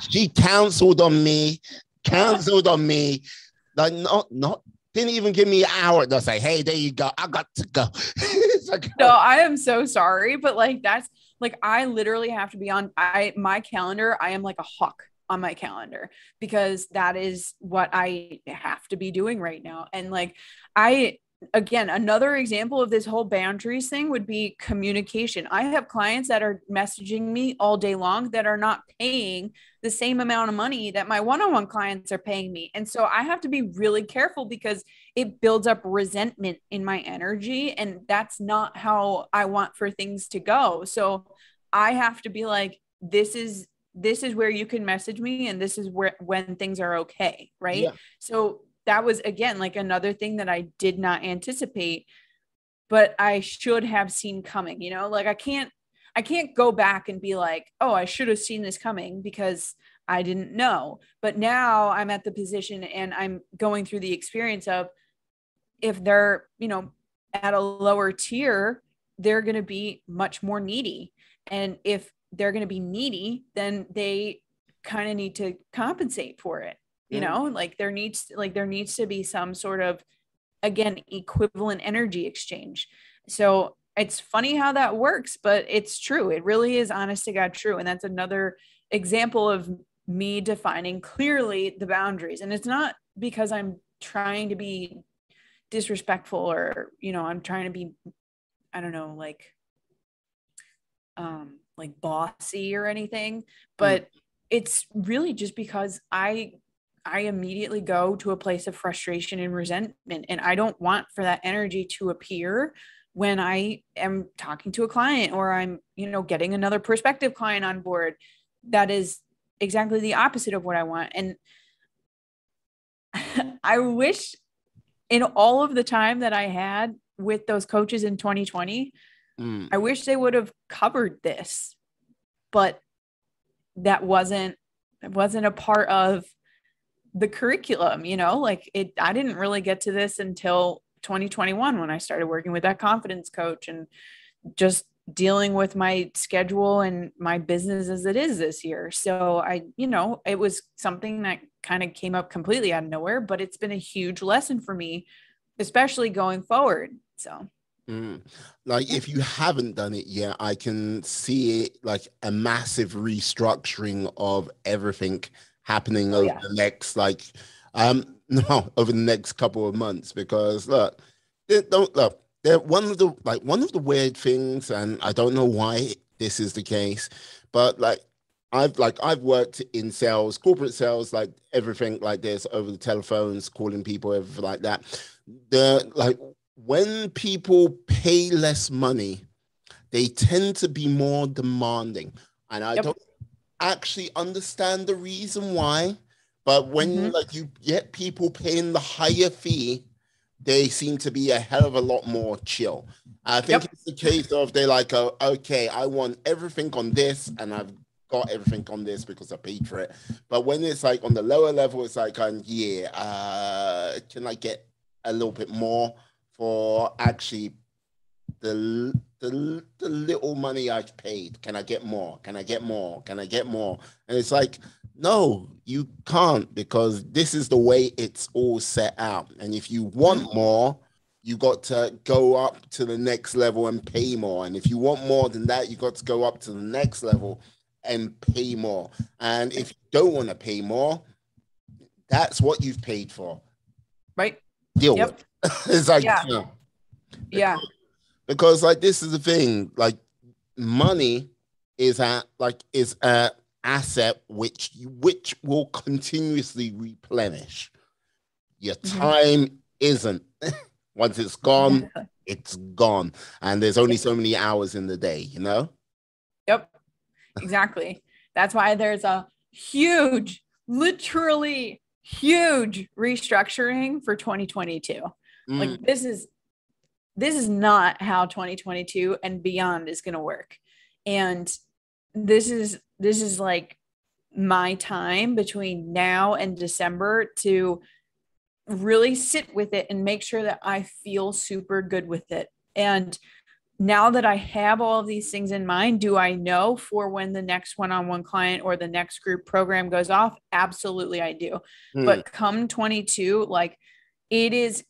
She counseled on me. Like, not didn't even give me an hour to say, hey, there you go. I got to go. Like, no, I am so sorry. But like, that's like, I literally have to be on my calendar. I am like a hawk on my calendar because that is what I have to be doing right now. And like, again, another example of this whole boundaries thing would be communication. I have clients that are messaging me all day long that are not paying the same amount of money that my one-on-one clients are paying me. And so I have to be really careful because it builds up resentment in my energy. And that's not how I want for things to go. So I have to be like, this is where you can message me. And this is when things are okay. Right. Yeah. So that was, again, like another thing that I did not anticipate, but I should have seen coming, like I can't go back and be like, oh, I should have seen this coming because I didn't know. But now I'm at the position and I'm going through the experience of, if they're, at a lower tier, they're going to be much more needy. And if they're going to be needy, then they kind of need to compensate for it. Like there needs to be some sort of, again, equivalent energy exchange. So it's funny how that works, but it's true. It really is, honest to God, true. And that's another example of me defining clearly the boundaries. And it's not because I'm trying to be disrespectful or, I'm trying to be I don't know, like bossy or anything, but it's really just because I immediately go to a place of frustration and resentment, and I don't want for that energy to appear when I am talking to a client, or I'm, getting another prospective client on board. That is exactly the opposite of what I want. And I wish in all of the time that I had with those coaches in 2020, I wish they would have covered this, but that wasn't a part of the curriculum, I didn't really get to this until 2021 when I started working with that confidence coach and just dealing with my schedule and my business as it is this year. So it was something that kind of came up completely out of nowhere, but it's been a huge lesson for me, especially going forward. So like, if you haven't done it yet, I can see it like a massive restructuring of everything happening over the next over the next couple of months, because they're one of the weird things, and I don't know why this is the case, but I've worked in sales, corporate sales, like everything like this, over the telephones, calling people, everything like that. When people pay less money, they tend to be more demanding. And I don't actually understand the reason why, but when you get people paying the higher fee, they seem to be a hell of a lot more chill. I think it's the case of they're like, okay, I want everything on this, and I've got everything on this because I paid for it. But when it's like on the lower level, it's like, can I get a little bit more for actually the little money I've paid? Can I get more? Can I get more? Can I get more? And it's like, no, you can't, because this is the way it's all set out. And if you want more, you got to go up to the next level and pay more. And if you want more than that, you got to go up to the next level and pay more. And if you don't want to pay more, that's what you've paid for. Right. Deal with. It's like, because like, this is the thing, like, money is an asset which will continuously replenish. Your time isn't. Once it's gone, it's gone. And there's only so many hours in the day, Yep, exactly. That's why there's a huge, literally huge restructuring for 2022. Like, this is not how 2022 and beyond is going to work. And this is like my time between now and December to really sit with it and make sure that I feel super good with it. And now that I have all of these things in mind, do I know for when the next one-on-one client or the next group program goes off? Absolutely, I do. But come 22, like, it is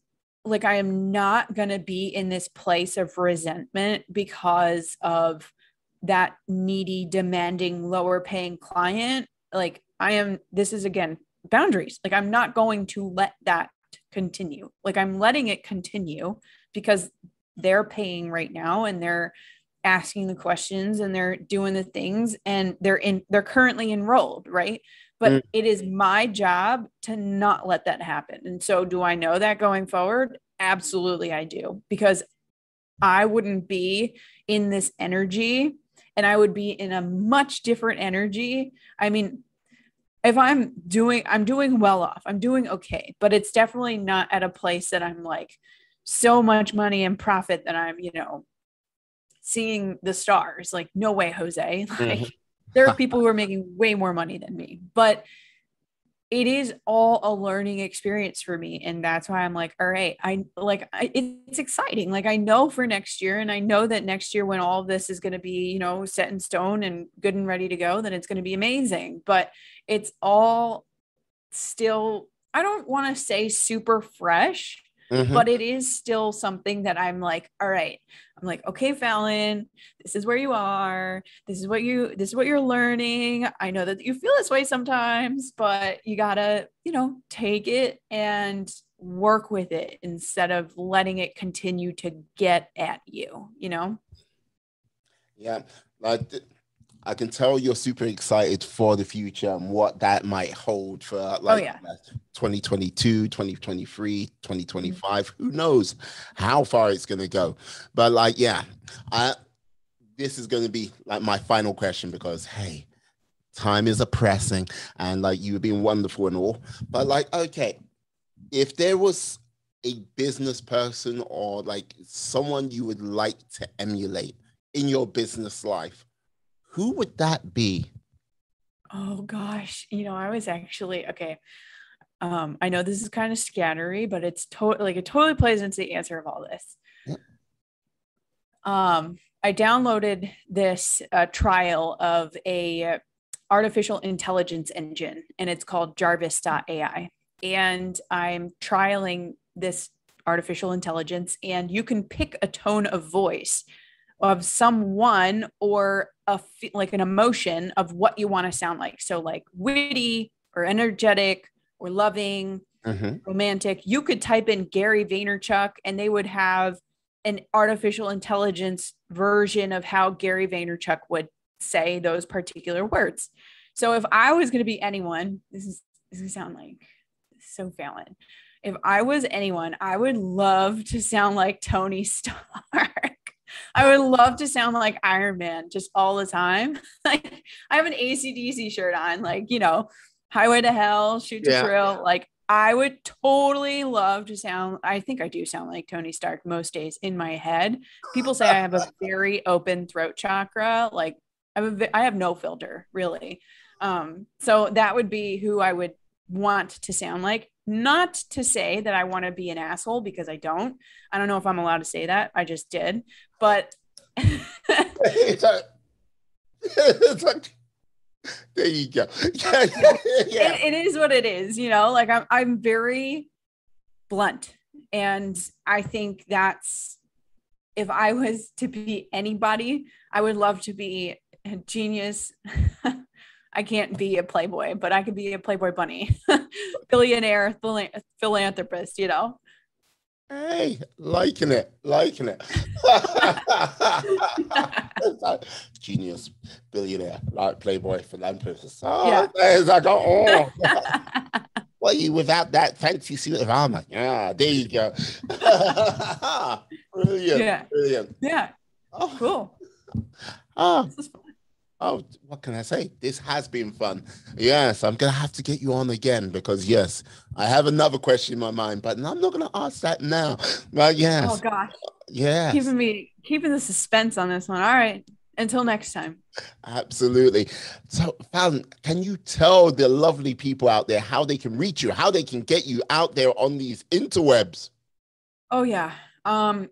like, I am not going to be in this place of resentment because of that needy, demanding, lower paying client. Like, this is, again, boundaries. Like, I'm not going to let that continue. Like, I'm letting it continue because they're paying right now, and they're asking the questions, and they're doing the things, and they're currently enrolled. Right. But it is my job to not let that happen. And so, do I know that going forward? Absolutely, I do, because I wouldn't be in this energy, and I would be in a much different energy. I mean, if I'm doing well off, I'm doing okay, but it's definitely not at a place that I'm like so much money and profit that I'm, seeing the stars. Like, no way, Jose. Like, there are people who are making way more money than me, but it is all a learning experience for me. And that's why I'm like, all right, it's exciting. Like, I know for next year, and I know that next year, when all of this is going to be, set in stone and good and ready to go, then it's going to be amazing. But it's all still, I don't want to say super fresh, but it is still something that I'm like, all right, I'm like, okay, Fallon, this is where you are. This is what you're learning. I know that you feel this way sometimes, but you gotta, take it and work with it instead of letting it continue to get at you, you know? Yeah. Like, I can tell you're super excited for the future and what that might hold for Oh, like yeah. 2022, 2023, 2025. Who knows how far it's going to go. But like, yeah, this is going to be like my final question because, hey, time is pressing and like you've been wonderful and all. But like, okay, if there was a business person or like someone you would like to emulate in your business life, who would that be? Oh gosh, I was actually okay. I know this is kind of scattery, but it's totally it totally plays into the answer of all this. Yeah. I downloaded this trial of a artificial intelligence engine, and it's called Jarvis.ai. And I'm trialing this artificial intelligence, and you can pick a tone of voice of someone or like an emotion of what you want to sound like. So like witty or energetic or loving, romantic. You could type in Gary Vaynerchuk and they would have an artificial intelligence version of how Gary Vaynerchuk would say those particular words. So if I was going to be anyone, this is going to sound like so Fallon. If I was anyone, I would love to sound like Tony Stark. I would love to sound like Iron Man just all the time. Like I have an AC/DC shirt on, like, highway to hell, shoot to thrill. Like I would totally love to sound, I think I do sound like Tony Stark most days in my head. People say I have a very open throat chakra. Like I have no filter really. So that would be who I would want to sound like. Not to say that I want to be an asshole because I don't know if I'm allowed to say that. I just did, but it's like, there you go. It is what it is, like I'm very blunt. And I think that's, if I was to be anybody, I would love to be a genius. I can't be a playboy, but I could be a Playboy bunny, billionaire, philanthropist, Hey, liking it. Genius, billionaire, like Playboy, philanthropist. There's like, well, you without that fancy suit of armor. Yeah, there you go. Brilliant. Yeah. Oh, cool. This is fun. Oh, what can I say? This has been fun. Yes, I'm going to have to get you on again because, yes, I have another question in my mind, but I'm not going to ask that now. But yes. Oh, gosh. Yeah. Keeping the suspense on this one. All right. Until next time. Absolutely. So, Fallon, can you tell the lovely people out there how they can reach you, how they can get you out there on these interwebs? Oh, yeah.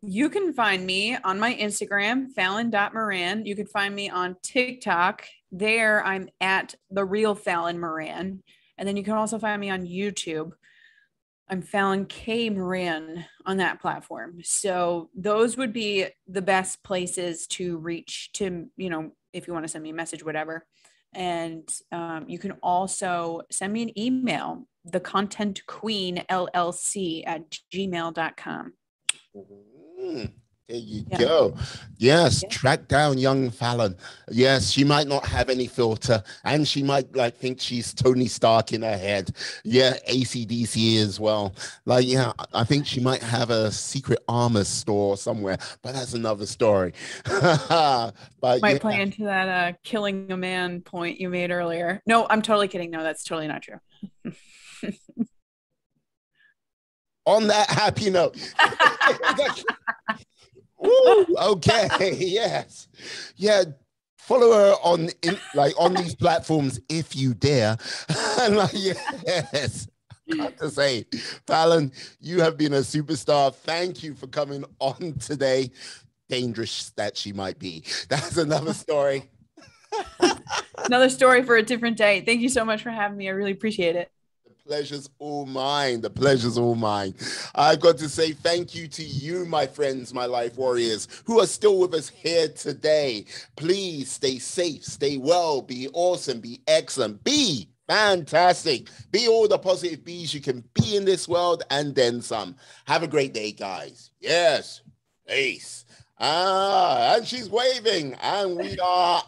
You can find me on my Instagram, Fallon.Moran. You can find me on TikTok. There I'm at the real Fallon Moran. And then you can also find me on YouTube. I'm Fallon K. Moran on that platform. So those would be the best places to reach to, if you want to send me a message, whatever. And you can also send me an email, thecontentqueenllc@gmail.com. There you go. Yes, track down young Fallon. Yes, she might not have any filter and she might think she's Tony Stark in her head. Yeah, AC/DC as well. I think she might have a secret armor store somewhere, but that's another story. But might play into that killing a man point you made earlier. No, I'm totally kidding. No, that's totally not true. On that happy note. Ooh, okay. Yes. Yeah. Follow her on these platforms if you dare. Yes. Got to say, Fallon, you have been a superstar. Thank you for coming on today. Dangerous that she might be. That's another story. Another story for a different day. Thank you so much for having me. I really appreciate it. Pleasure's all mine. The pleasure's all mine. I've got to say thank you to you, my friends, my life warriors, who are still with us here today. Please stay safe, stay well, be awesome, be excellent, be Fantastic. Be all the positive bees you can be in this world and then some. Have a great day, guys. Yes. Peace. And she's waving, and we are